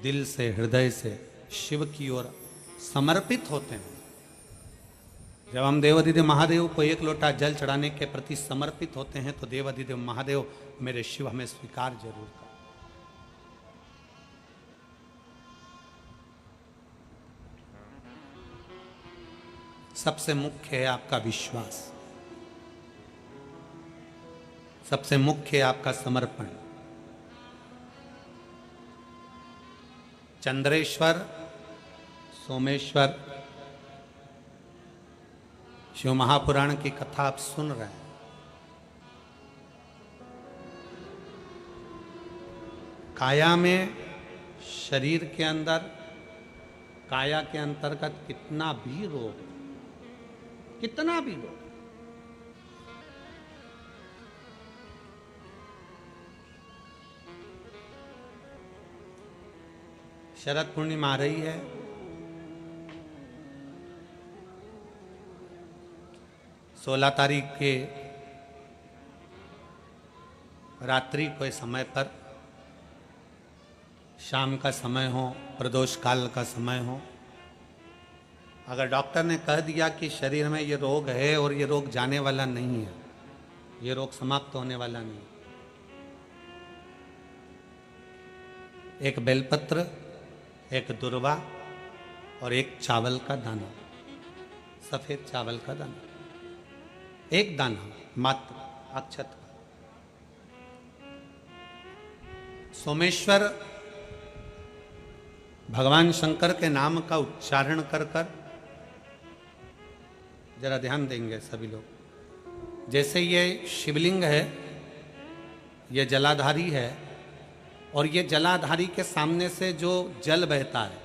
दिल से, हृदय से शिव की ओर समर्पित होते हैं, जब हम देवाधिदेव महादेव को एक लोटा जल चढ़ाने के प्रति समर्पित होते हैं, तो देवाधिदेव महादेव मेरे शिव हमें स्वीकार जरूर कर। सबसे मुख्य है आपका विश्वास, सबसे मुख्य है आपका समर्पण। चंद्रेश्वर, सोमेश्वर, शिव महापुराण की कथा आप सुन रहे हैं। काया में, शरीर के अंदर, काया के अंतर्गत कितना भी रोग, कितना भी रोग, शरद पूर्णिमा आ रही है। सोलह तारीख के रात्रि के समय पर, शाम का समय हो, प्रदोष काल का समय हो, अगर डॉक्टर ने कह दिया कि शरीर में ये रोग है और ये रोग जाने वाला नहीं है, ये रोग समाप्त होने वाला नहीं, एक बेलपत्र, एक दुर्वा और एक चावल का दाना, सफेद चावल का दाना, एक दाना मात्र अक्षत का। सोमेश्वर भगवान शंकर के नाम का उच्चारण कर कर, जरा ध्यान देंगे सभी लोग। जैसे ये शिवलिंग है, ये जलाधारी है, और ये जलाधारी के सामने से जो जल बहता है,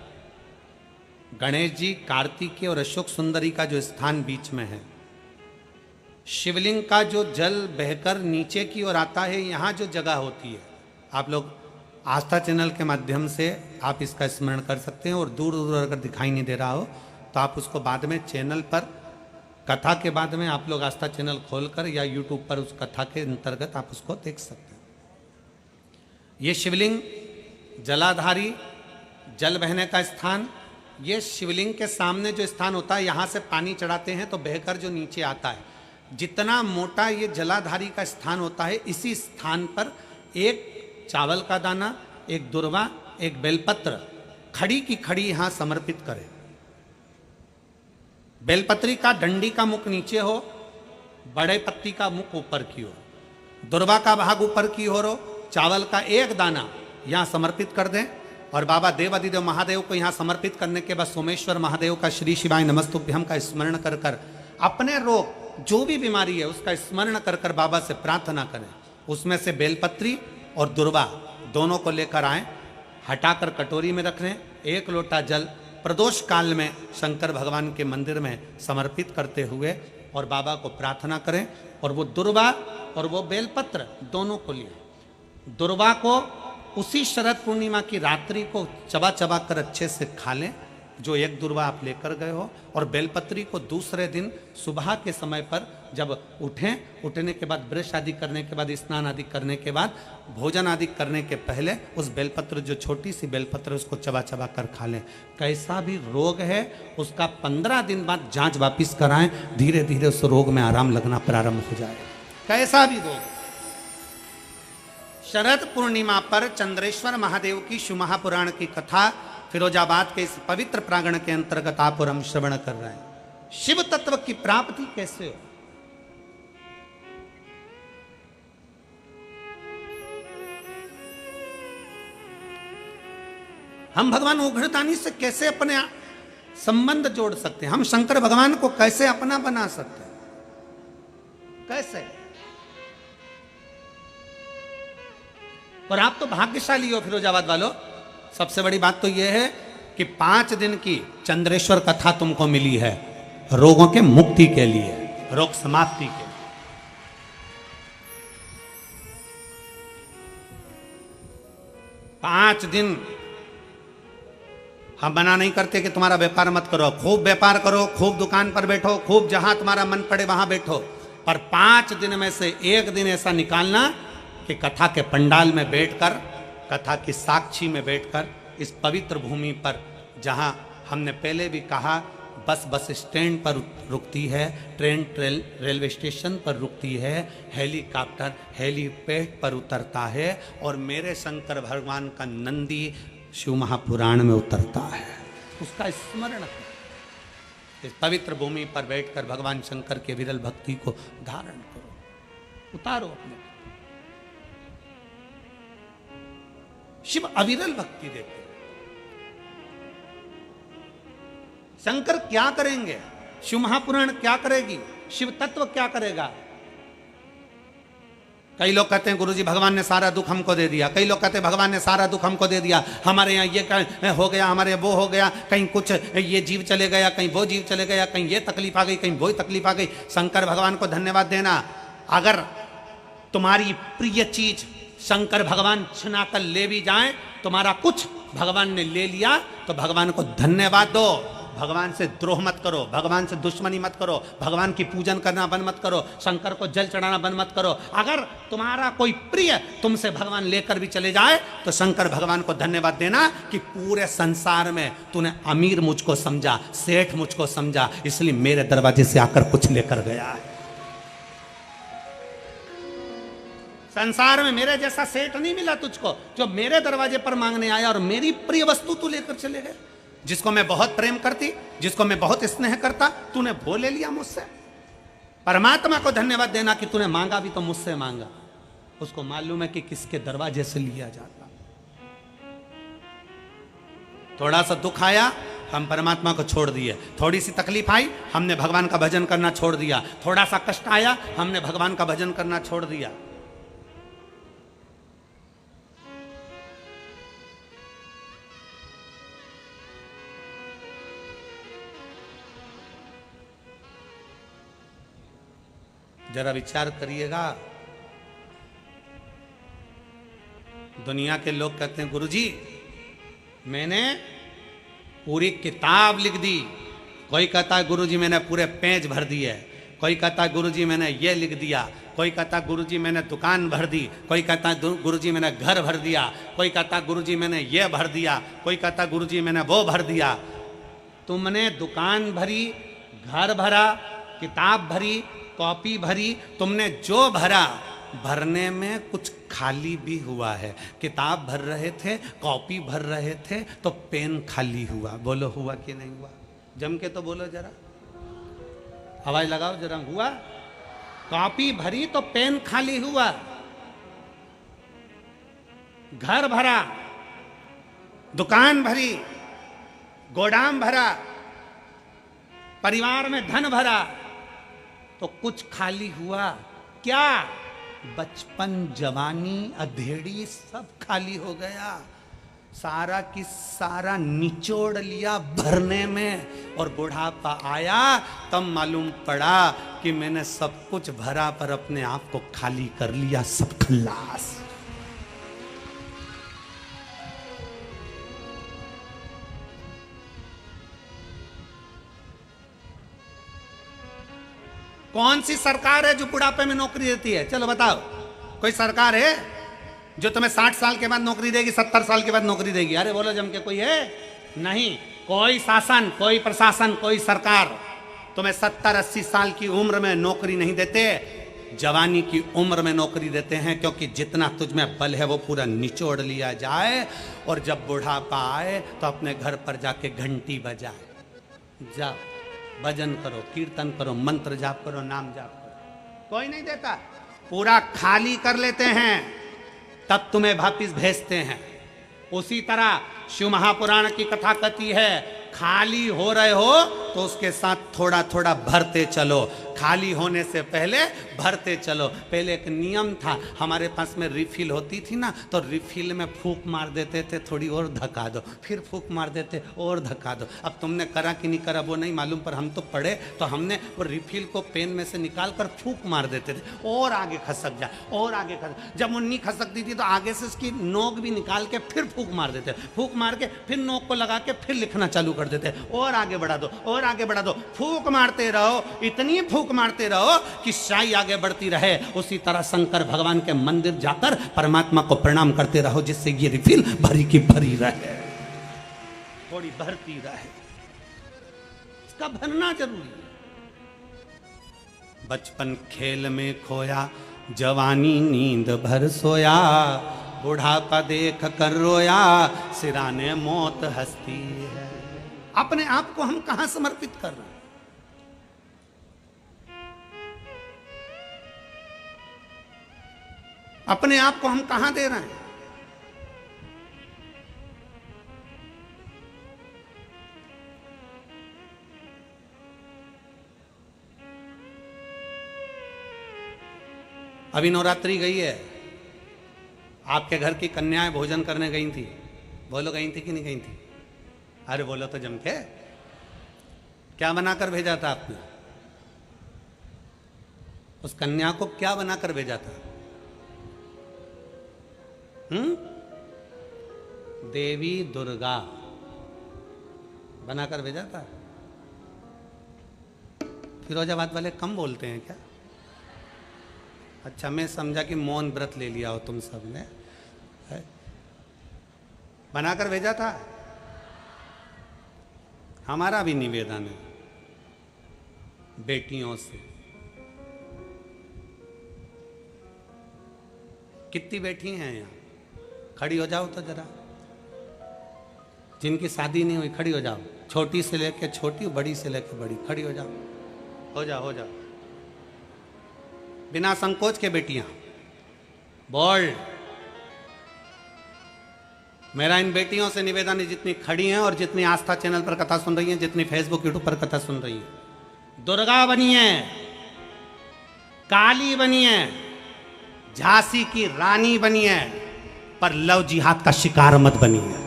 गणेश जी, कार्तिकेय और अशोक सुंदरी का जो स्थान बीच में है, शिवलिंग का जो जल बहकर नीचे की ओर आता है, यहाँ जो जगह होती है, आप लोग आस्था चैनल के माध्यम से आप इसका स्मरण कर सकते हैं। और दूर दूर अगर दिखाई नहीं दे रहा हो तो आप उसको बाद में चैनल पर, कथा के बाद में आप लोग आस्था चैनल खोलकर या यूट्यूब पर उस कथा के अंतर्गत आप उसको देख सकते हैं। ये शिवलिंग जलाधारी, जल बहने का स्थान, ये शिवलिंग के सामने जो स्थान होता है, यहाँ से पानी चढ़ाते हैं तो बहकर जो नीचे आता है, जितना मोटा ये जलाधारी का स्थान होता है, इसी स्थान पर एक चावल का दाना, एक दुर्वा, एक बेलपत्र खड़ी की खड़ी यहाँ समर्पित करें। बेलपत्री का डंडी का मुख नीचे हो, बड़े पत्ती का मुख ऊपर की ओर, दुर्वा का भाग ऊपर की ओर हो, चावल का एक दाना यहाँ समर्पित कर दें और बाबा देवादिदेव महादेव को यहाँ समर्पित करने के बाद सोमेश्वर महादेव का श्री शिवाय नमस्तुभ्यम का स्मरण कर कर अपने रोग जो भी बीमारी है उसका स्मरण कर कर बाबा से प्रार्थना करें। उसमें से बेलपत्री और दुर्वा दोनों को लेकर आए, हटाकर कटोरी में रख लें। एक लोटा जल प्रदोष काल में शंकर भगवान के मंदिर में समर्पित करते हुए और बाबा को प्रार्थना करें। और वो दुर्वा और वो बेलपत्र दोनों को लिए, दुर्वा को उसी शरद पूर्णिमा की रात्रि को चबा चबा कर अच्छे से खा लें जो एक दुर्वा आप लेकर गए हो, और बेलपत्री को दूसरे दिन सुबह के समय पर जब उठें, उठने के बाद ब्रश आदि करने के बाद, स्नान आदि करने के बाद, भोजन आदि करने के पहले उस बेलपत्र, जो छोटी सी बेलपत्र, उसको चबा चबा कर खा लें। कैसा भी रोग है उसका 15 दिन बाद जांच वापिस कराएं, धीरे धीरे उस रोग में आराम लगना प्रारंभ हो जाए। कैसा भी रोग। शरद पूर्णिमा पर चंद्रेश्वर महादेव की शिव महापुराण की कथा फिरोजाबाद के इस पवित्र प्रांगण के अंतर्गत आप और हम श्रवण कर रहे हैं। शिव तत्व की प्राप्ति कैसे हो? हम भगवान उघड़दानी से कैसे अपने संबंध जोड़ सकते हैं? हम शंकर भगवान को कैसे अपना बना सकते हैं? कैसे? और आप तो भाग्यशाली हो फिरोजाबाद वालों। सबसे बड़ी बात तो यह है कि 5 दिन की चंद्रेश्वर कथा तुमको मिली है रोगों के मुक्ति के लिए, रोग समाप्ति के लिए। 5 दिन हम मना नहीं करते कि तुम्हारा व्यापार मत करो, खूब व्यापार करो, खूब दुकान पर बैठो, खूब जहां तुम्हारा मन पड़े वहां बैठो, पर 5 दिन में से एक दिन ऐसा निकालना कि कथा के पंडाल में बैठकर, कथा की साक्षी में बैठकर, इस पवित्र भूमि पर जहां हमने पहले भी कहा बस स्टैंड पर रुकती है, ट्रेन रेलवे स्टेशन पर रुकती है, हेलीकॉप्टर हेलीपैड पर उतरता है, और मेरे शंकर भगवान का नंदी शिव महापुराण में उतरता है। उसका स्मरण करो। इस पवित्र भूमि पर बैठकर भगवान शंकर के विरल भक्ति को धारण करो, उतारो अपने। शिव अविरल भक्ति देते हैं। शंकर क्या करेंगे? शिव महापुराण क्या करेगी? शिव तत्व क्या करेगा? कई लोग कहते हैं गुरुजी भगवान ने सारा दुख हमको दे दिया, कई लोग कहते हैं भगवान ने सारा दुख हमको दे दिया, हमारे यहाँ ये हो गया, हमारे वो हो गया, कहीं कुछ ये जीव चले गया, कहीं वो जीव चले गया, कहीं ये तकलीफ आ गई, कहीं वो तकलीफ आ गई। शंकर भगवान को धन्यवाद देना। अगर तुम्हारी प्रिय चीज शंकर भगवान छिना कर ले भी जाएं, तुम्हारा कुछ भगवान ने ले लिया तो भगवान को धन्यवाद दो। भगवान से द्रोह मत करो, भगवान से दुश्मनी मत करो, भगवान की पूजन करना बंद मत करो, शंकर को जल चढ़ाना बंद मत करो। अगर तुम्हारा कोई प्रिय तुमसे भगवान लेकर भी चले जाए तो शंकर भगवान को धन्यवाद देना कि पूरे संसार में तूने अमीर मुझको समझा, सेठ मुझको समझा, इसलिए मेरे दरवाजे से आकर कुछ लेकर गया है। संसार में मेरे जैसा सेठ नहीं मिला तुझको जो मेरे दरवाजे पर मांगने आया और मेरी प्रिय वस्तु तू लेकर चले गए। जिसको मैं बहुत प्रेम करती, जिसको मैं बहुत स्नेह करता, तूने वो ले लिया मुझसे। परमात्मा को धन्यवाद देना कि तूने मांगा भी तो मुझसे मांगा। उसको मालूम है कि किसके दरवाजे से लिया जाता। थोड़ा सा दुख आया, हम परमात्मा को छोड़ दिए। थोड़ी सी तकलीफ आई, हमने भगवान का भजन करना छोड़ दिया। थोड़ा सा कष्ट आया, हमने भगवान का भजन करना छोड़ दिया। जरा विचार करिएगा। दुनिया के लोग कहते हैं गुरुजी मैंने पूरी किताब लिख दी, कोई कहता है गुरुजी मैंने पूरे पेज भर दिए, कोई कहता है गुरुजी मैंने ये लिख दिया, कोई कहता है गुरुजी मैंने दुकान भर दी, कोई कहता है गुरुजी मैंने घर भर दिया, कोई कहता है गुरुजी मैंने ये भर दिया, कोई कहता है गुरुजी मैंने वो भर दिया। तुमने दुकान भरी, घर भरा, किताब भरी, कॉपी भरी, तुमने जो भरा, भरने में कुछ खाली भी हुआ है। किताब भर रहे थे, कॉपी भर रहे थे, तो पेन खाली हुआ। बोलो हुआ कि नहीं हुआ? जम के तो बोलो जरा, आवाज लगाओ जरा, हुआ? कॉपी भरी तो पेन खाली हुआ, घर भरा, दुकान भरी, गोदाम भरा, परिवार में धन भरा, तो कुछ खाली हुआ। क्या? बचपन, जवानी, अधेड़ी सब खाली हो गया। सारा की सारा निचोड़ लिया भरने में, और बुढ़ापा आया तब मालूम पड़ा कि मैंने सब कुछ भरा पर अपने आप को खाली कर लिया। सब खल्लास। कौन सी सरकार है जो बुढ़ापे में नौकरी देती है? चलो बताओ, कोई सरकार है जो तुम्हें 60 साल के बाद नौकरी देगी, 70 साल के बाद नौकरी देगी? अरे बोलो जम के, कोई है? नहीं। कोई शासन, कोई प्रशासन, कोई सरकार तुम्हें 70-80 साल की उम्र में नौकरी नहीं देते, जवानी की उम्र में नौकरी देते हैं, क्योंकि जितना तुझमें बल है वो पूरा निचोड़ लिया जाए, और जब बुढ़ापा आए तो अपने घर पर जाके घंटी बजाए। जाओ, भजन करो, कीर्तन करो, मंत्र जाप करो, नाम जाप करो। कोई नहीं देता, पूरा खाली कर लेते हैं, तब तुम्हें वापिस भेजते हैं। उसी तरह शिव महापुराण की कथा कहती है, खाली हो रहे हो तो उसके साथ थोड़ा थोड़ा भरते चलो। खाली होने से पहले भरते चलो। पहले एक नियम था, हमारे पास में रिफिल होती थी ना, तो रिफिल में फूंक मार देते थे, थोड़ी और धक्का दो, फिर फूंक मार देते और धक्का दो। अब तुमने करा कि नहीं करा वो नहीं मालूम, पर हम तो पढ़े तो हमने वो रिफिल को पेन में से निकाल कर फूंक मार देते थे, और आगे खसक जाए, और आगे खसक। जब वो नहीं खसकती थी तो आगे से उसकी नोक भी निकाल के फिर फूंक मार देते, फूंक मार के फिर नोक को लगा के फिर लिखना चालू कर देते, और आगे बढ़ा दो, और आगे बढ़ा दो। फूंक मारते रहो, इतनी फूंक मारते रहो कि शाही आगे बढ़ती रहे। उसी तरह शंकर भगवान के मंदिर जाकर परमात्मा को प्रणाम करते रहो, जिससे ये रिफिल भरी की भरी रहे, थोड़ी भरती रहे। इसका भरना जरूरी है। बचपन खेल में खोया, जवानी नींद भर सोया, बुढ़ापा देख कर रोया, सिराने मौत हंसती है। अपने आप को हम कहां समर्पित कर रहे हैं? अपने आप को हम कहां दे रहे हैं? अभी नवरात्रि गई है, आपके घर की कन्याएं भोजन करने गई थी। बोलो गई थी कि नहीं गई थी? अरे बोलो तो जम के। क्या बनाकर भेजा था आपने? उस कन्या को क्या बनाकर भेजा था? देवी दुर्गा बनाकर भेजा था। फिरोजाबाद वाले कम बोलते हैं क्या? अच्छा, मैं समझा कि मौन व्रत ले लिया हो तुम सब ने। बनाकर भेजा था। हमारा भी निवेदन है बेटियों से। कितनी बेटी हैं यहाँ? खड़ी हो जाओ तो जरा। जिनकी शादी नहीं हुई खड़ी हो जाओ। छोटी से लेके छोटी, बड़ी से लेके बड़ी, खड़ी हो जाओ, हो जाओ, हो जाओ, बिना संकोच के बेटियां। बोल्ड। मेरा इन बेटियों से निवेदन है, जितनी खड़ी हैं और जितनी आस्था चैनल पर कथा सुन रही हैं, जितनी फेसबुक यूट्यूब पर कथा सुन रही हैं, दुर्गा बनिए, काली बनिए, झांसी की रानी बनिए, पर लव जिहाद का शिकार मत बनिए।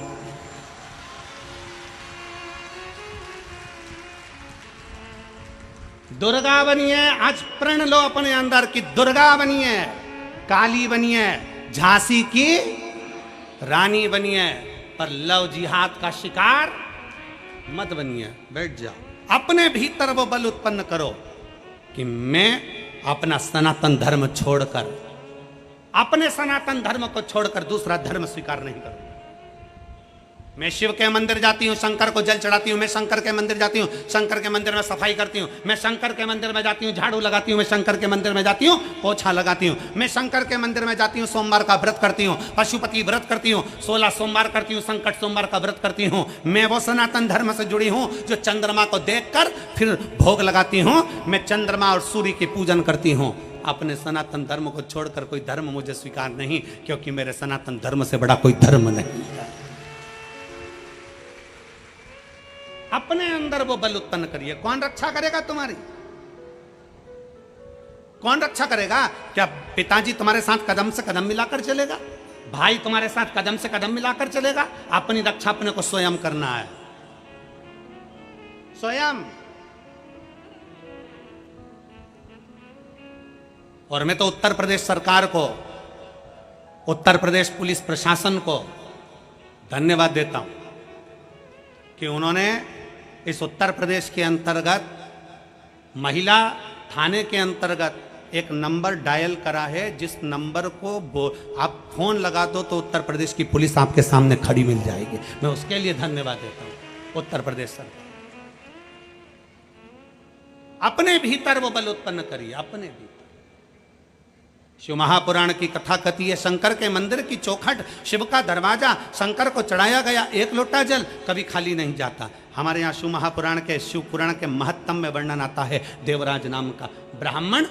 दुर्गा बनिए। आज प्रण लो अपने अंदर कि दुर्गा बनिए, काली बनिए, झांसी की रानी बनिए, पर लव जिहाद का शिकार मत बनिए। बैठ जाओ, अपने भीतर वो बल उत्पन्न करो कि मैं अपना सनातन धर्म छोड़कर, अपने सनातन धर्म को छोड़कर दूसरा धर्म स्वीकार नहीं करूंगा। मैं शिव के मंदिर जाती हूँ, शंकर को जल चढ़ाती हूँ। मैं शंकर के मंदिर जाती हूँ, शंकर के मंदिर में सफाई करती हूँ। मैं शंकर के मंदिर में जाती हूँ, झाड़ू लगाती हूँ। मैं शंकर के मंदिर में जाती हूँ, पोछा लगाती हूँ। मैं शंकर के मंदिर में जाती हूँ, सोमवार का व्रत करती हूँ, पशुपति व्रत करती हूँ, 16 सोमवार करती हूँ, संकट सोमवार का व्रत करती हूँ। मैं वो सनातन धर्म से जुड़ी हूँ जो चंद्रमा को देखकर फिर भोग लगाती हूँ। मैं चंद्रमा और सूर्य की पूजन करती हूँ। अपने सनातन धर्म को छोड़कर कोई धर्म मुझे स्वीकार नहीं, क्योंकि मेरे सनातन धर्म से बड़ा कोई धर्म नहीं है। अपने अंदर वो बल उत्पन्न करिए। कौन रक्षा करेगा तुम्हारी? कौन रक्षा करेगा? क्या पिताजी तुम्हारे साथ कदम से कदम मिलाकर चलेगा? भाई तुम्हारे साथ कदम से कदम मिलाकर चलेगा? अपनी रक्षा अपने को स्वयं करना है, स्वयं। और मैं तो उत्तर प्रदेश सरकार को, उत्तर प्रदेश पुलिस प्रशासन को धन्यवाद देता हूं कि उन्होंने इस उत्तर प्रदेश के अंतर्गत महिला थाने के अंतर्गत एक नंबर डायल करा है, जिस नंबर को आप फोन लगा दो तो उत्तर प्रदेश की पुलिस आपके सामने खड़ी मिल जाएगी। मैं उसके लिए धन्यवाद देता हूं उत्तर प्रदेश सरकार। अपने भीतर वो बल उत्पन्न करिए, अपने भीतर। शिव महापुराण की कथा कथी है, शंकर के मंदिर की चौखट, शिव का दरवाजा, शंकर को चढ़ाया गया एक लोटा जल कभी खाली नहीं जाता। हमारे यहाँ शिव महापुराण के, शिव पुराण के महत्तम में वर्णन आता है। देवराज नाम का ब्राह्मण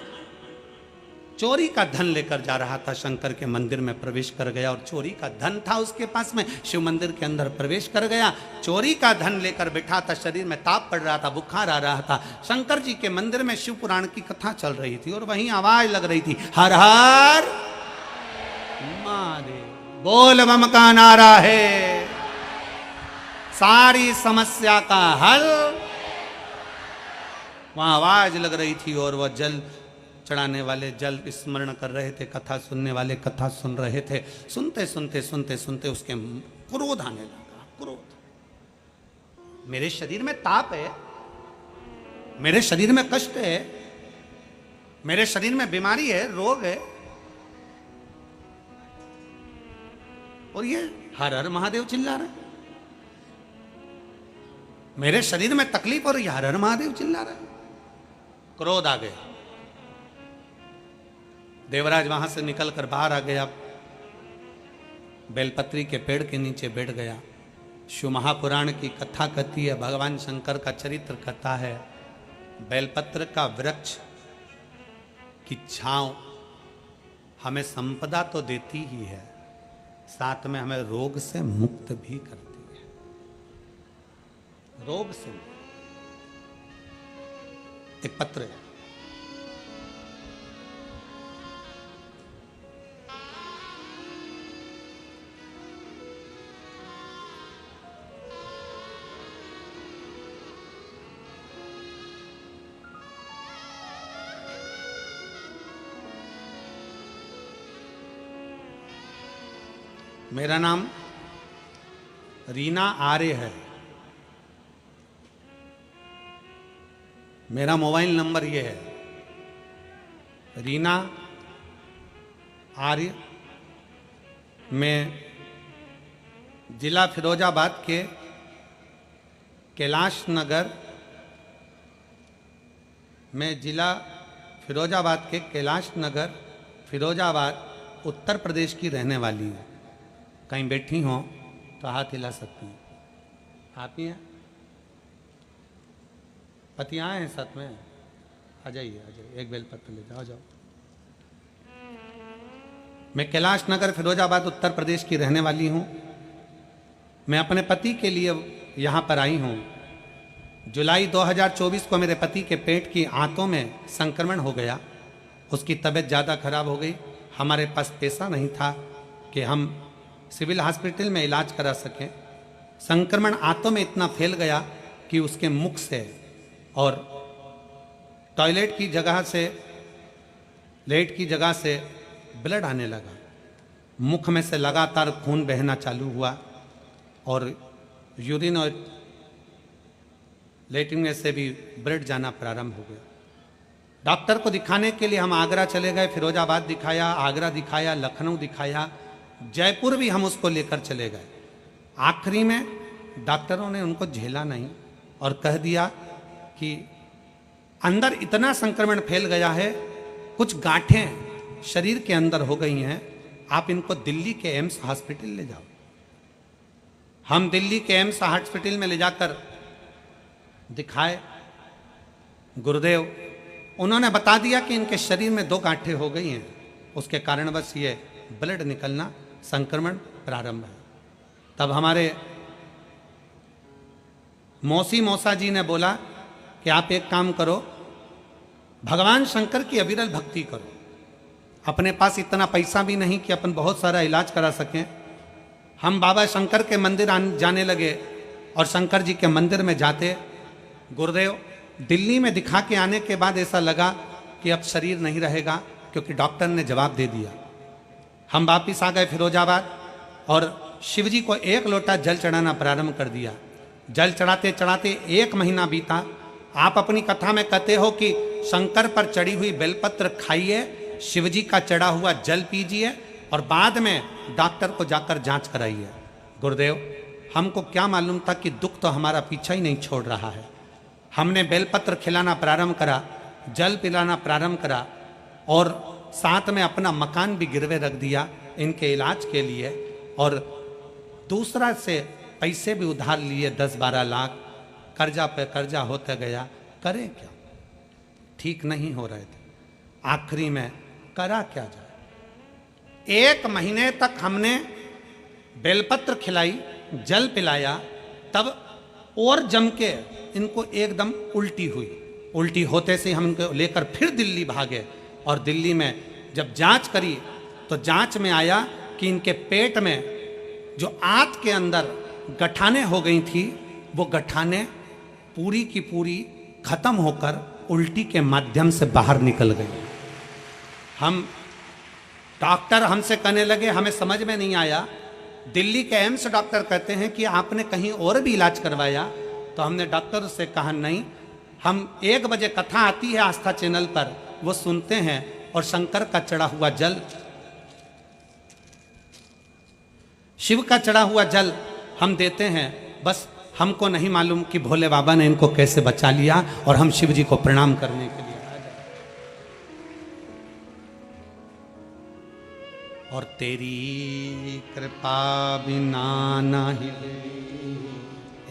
चोरी का धन लेकर जा रहा था, शंकर के मंदिर में प्रवेश कर गया और चोरी का धन था उसके पास में। शिव मंदिर के अंदर प्रवेश कर गया, चोरी का धन लेकर बैठा था, शरीर में ताप पड़ रहा था, बुखार आ रहा था। शंकर जी के मंदिर में शिव पुराण की कथा चल रही थी और वहीं आवाज लग रही थी, हर हर महादेव, बोल बम का नारा है, सारी समस्या का हल। वहां आवाज लग रही थी और वह जल चढ़ाने वाले जल स्मरण कर रहे थे, कथा सुनने वाले कथा सुन रहे थे। सुनते सुनते सुनते सुनते उसके क्रोध आने लगा। क्रोध, मेरे शरीर में ताप है, मेरे शरीर में कष्ट है, मेरे शरीर में बीमारी है, रोग है, और ये हर हर महादेव चिल्ला रहे। मेरे शरीर में तकलीफ और ये हर हर महादेव चिल्ला रहे। क्रोध आ गया। देवराज वहां से निकलकर बाहर आ गया, बेलपत्री के पेड़ के नीचे बैठ गया। शिव महापुराण की कथा कथी है, भगवान शंकर का चरित्र कथा है। बेलपत्र का वृक्ष की छांव हमें संपदा तो देती ही है, साथ में हमें रोग से मुक्त भी करती है। रोग से एक पत्र है, मेरा नाम रीना आर्य है। मेरा मोबाइल नंबर ये है, रीना आर्य। मैं जिला फिरोजाबाद के कैलाश नगर, मैं जिला फिरोजाबाद के कैलाश नगर, फिरोजाबाद, उत्तर प्रदेश की रहने वाली हूँ। कहीं बैठी हो तो हाथ हिला सकती हैं। आप ही हैं? पति आए हैं साथ में? आ जाइए, आ जाइए, एक बेलपत्र ले जाओ, जाओ। मैं कैलाश नगर फिरोजाबाद उत्तर प्रदेश की रहने वाली हूँ। मैं अपने पति के लिए यहाँ पर आई हूँ। जुलाई 2024 को मेरे पति के पेट की आंतों में संक्रमण हो गया। उसकी तबीयत ज़्यादा खराब हो गई। हमारे पास पैसा नहीं था कि हम सिविल हॉस्पिटल में इलाज करा सकें। संक्रमण आंतों में इतना फैल गया कि उसके मुख से और टॉयलेट की जगह से, लेट की जगह से ब्लड आने लगा। मुख में से लगातार खून बहना चालू हुआ और यूरिन और लेटरिन में से भी ब्लड जाना प्रारंभ हो गया। डॉक्टर को दिखाने के लिए हम आगरा चले गए, फिरोजाबाद दिखाया, आगरा दिखाया, लखनऊ दिखाया, जयपुर भी हम उसको लेकर चले गए। आखिरी में डॉक्टरों ने उनको झेला नहीं और कह दिया कि अंदर इतना संक्रमण फैल गया है, कुछ गांठें शरीर के अंदर हो गई हैं, आप इनको दिल्ली के एम्स हॉस्पिटल ले जाओ। हम दिल्ली के एम्स हॉस्पिटल में ले जाकर दिखाए गुरुदेव, उन्होंने बता दिया कि इनके शरीर में 2 गांठें हो गई हैं, उसके कारण बस ये ब्लड निकलना, संक्रमण प्रारंभ है। तब हमारे मौसा जी ने बोला कि आप एक काम करो, भगवान शंकर की अविरल भक्ति करो। अपने पास इतना पैसा भी नहीं कि अपन बहुत सारा इलाज करा सकें। हम बाबा शंकर के मंदिर जाने लगे और शंकर जी के मंदिर में जाते। गुरुदेव, दिल्ली में दिखा के आने के बाद ऐसा लगा कि अब शरीर नहीं रहेगा, क्योंकि डॉक्टर ने जवाब दे दिया। हम वापिस आ गए फिरोजाबाद और शिव जी को 1 लोटा जल चढ़ाना प्रारंभ कर दिया। जल चढ़ाते चढ़ाते 1 महीना बीता। आप अपनी कथा में कहते हो कि शंकर पर चढ़ी हुई बेलपत्र खाइए, शिव जी का चढ़ा हुआ जल पीजिए और बाद में डॉक्टर को जाकर जांच कराइए। गुरुदेव, हमको क्या मालूम था कि दुख तो हमारा पीछा ही नहीं छोड़ रहा है। हमने बेलपत्र खिलाना प्रारंभ करा, जल पिलाना प्रारंभ करा और साथ में अपना मकान भी गिरवे रख दिया इनके इलाज के लिए, और दूसरा से पैसे भी उधार लिए 10-12 लाख, कर्जा पे कर्जा होता गया। करें क्या, ठीक नहीं हो रहे थे। आखिरी में करा क्या जाए। 1 महीने तक हमने बेलपत्र खिलाई, जल पिलाया, तब और जम के इनको एकदम उल्टी हुई। उल्टी होते से हम इनको लेकर फिर दिल्ली भागे और दिल्ली में जब जांच करी तो जांच में आया कि इनके पेट में जो आंत के अंदर गठाने हो गई थी, वो गठाने पूरी की पूरी खत्म होकर उल्टी के माध्यम से बाहर निकल गई। हम डॉक्टर हमसे कहने लगे, हमें समझ में नहीं आया। दिल्ली के एम्स डॉक्टर कहते हैं कि आपने कहीं और भी इलाज करवाया? तो हमने डॉक्टर से कहा नहीं, हम 1 बजे कथा आती है आस्था चैनल पर, वो सुनते हैं और शंकर का चढ़ा हुआ जल, शिव का चढ़ा हुआ जल हम देते हैं। बस हमको नहीं मालूम कि भोले बाबा ने इनको कैसे बचा लिया और हम शिव जी को प्रणाम करने के लिए आ गए। और तेरी कृपा बिना नहीं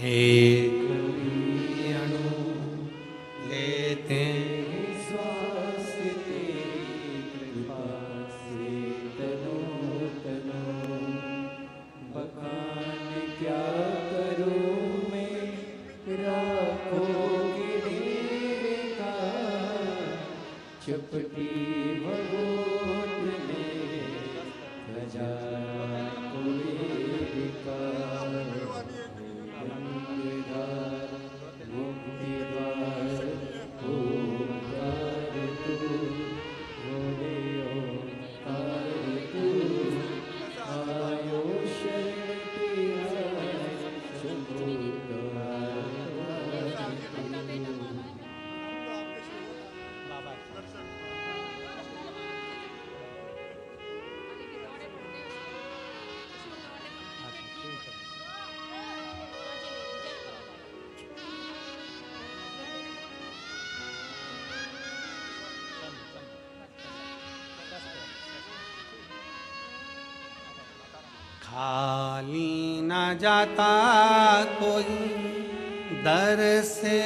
एक अणु लेते श्वास तेरी कृपा से तनो तनो, बखान क्या करूं मैं, राखोगे मेरे का, चपटी भगोत मेरे खजाना कुबेर का। गंगाधार मुक्तिद्वार ओंकार तू, भोले ओंकार तू, आयो शरण तिहार, शंभो द्वार खाली न जाता कोई दर से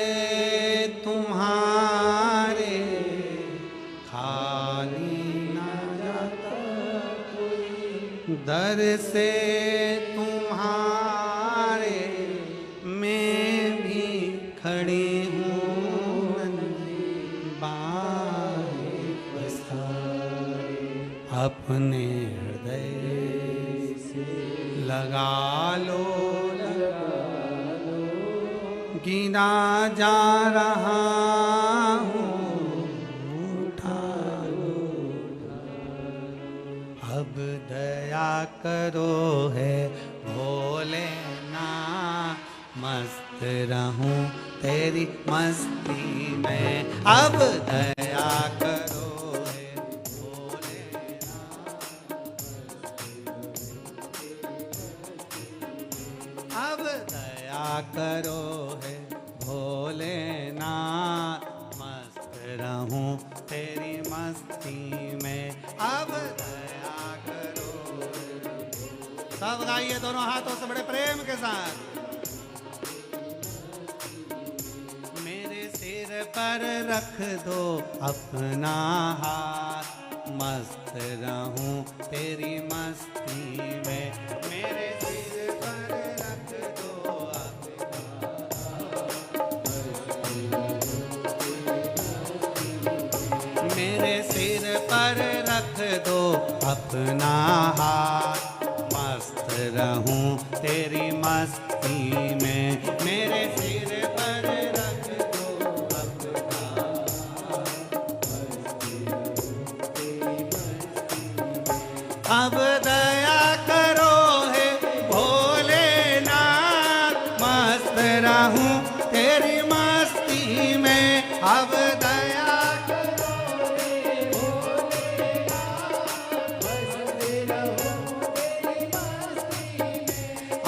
तुम्हारे, खाली न जाता कोई दर से तुम्हारे, मैं भी खड़ी हूँ बाहे पसारे, अपने हृदय लगा लो गिना जा रहा हूँ, उठा लो अब दया करो है भोले ना, मस्त रहूं तेरी मस्ती में, अब दया तेरी मस्ती में, अब दया करो। सब गाइए दोनों हाथों से बड़े प्रेम के साथ। मेरे सिर पर रख दो अपना हाथ, मस्त रहूं तेरी मस्ती में। मेरे सिर पर रख दो अपना हाथ, मेरे सिर पर रख दो अपना हाथ, मस्त रहूं तेरी मस्ती में। मेरे सिर पर रख दो अपना हाथ, अब दया करो हे भोलेनाथ, मस्त रहूं तेरी मस्ती में। अब दया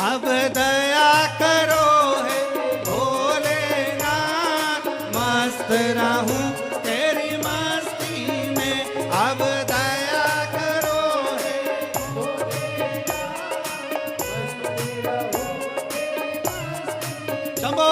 अब दया करो हे भोलेनाथ, मस्त रहूं तेरी मस्ती में। अब दया करो हे शंभो।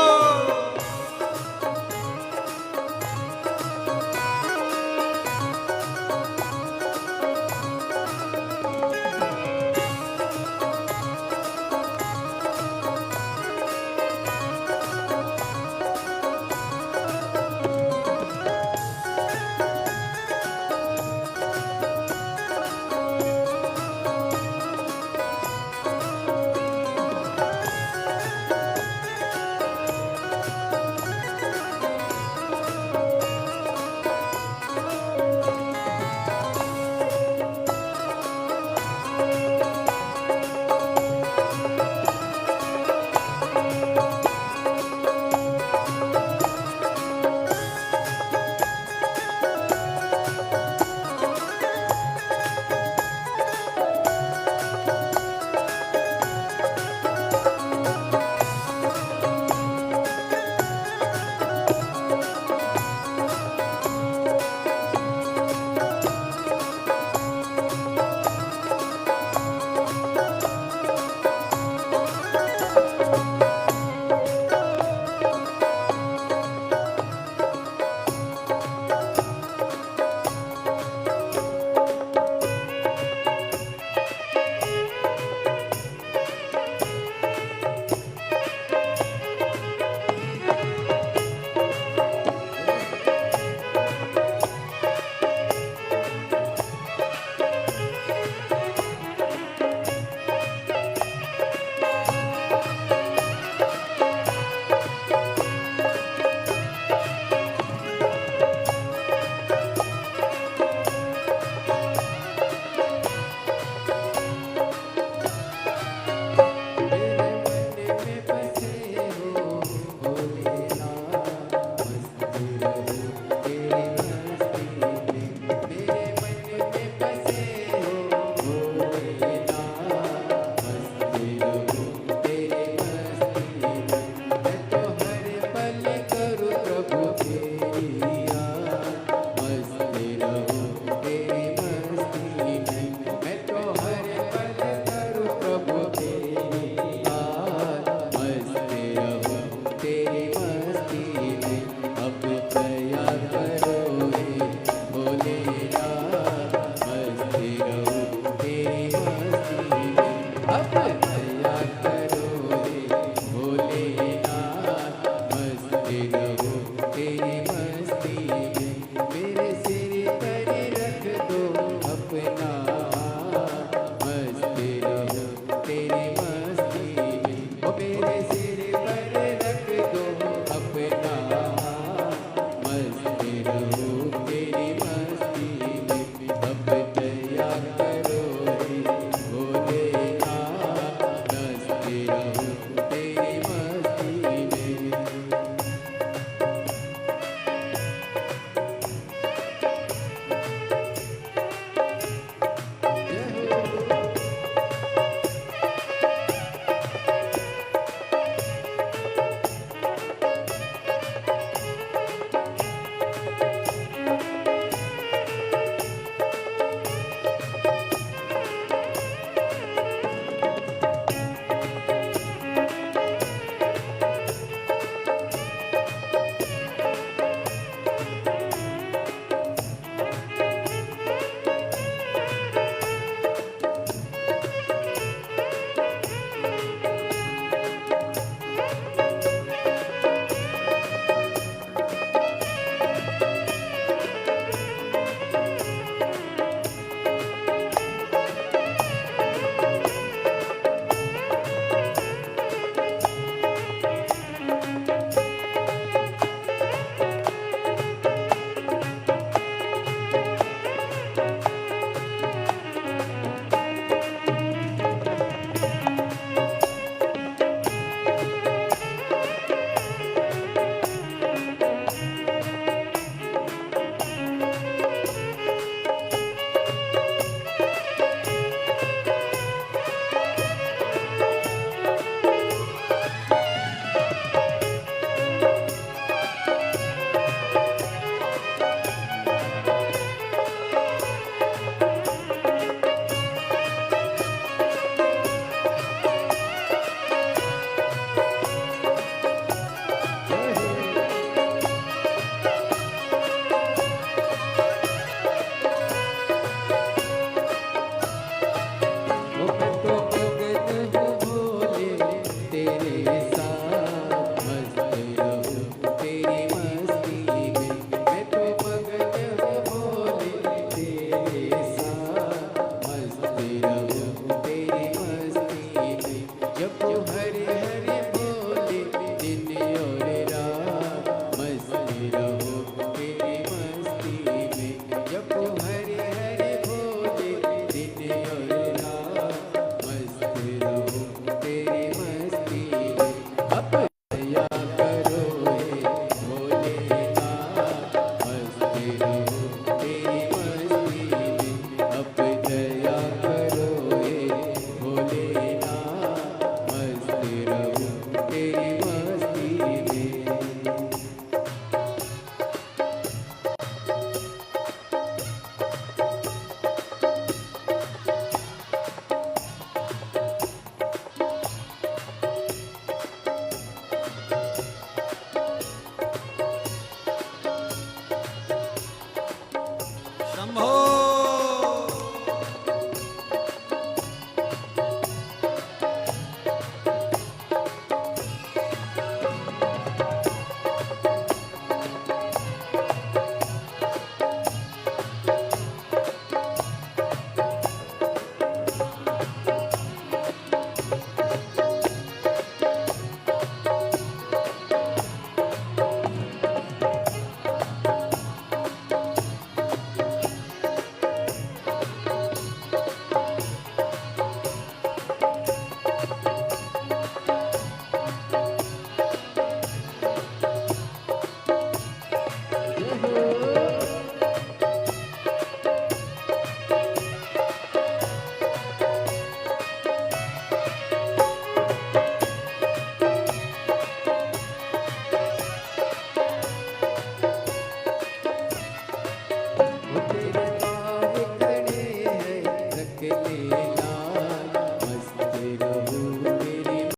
रहो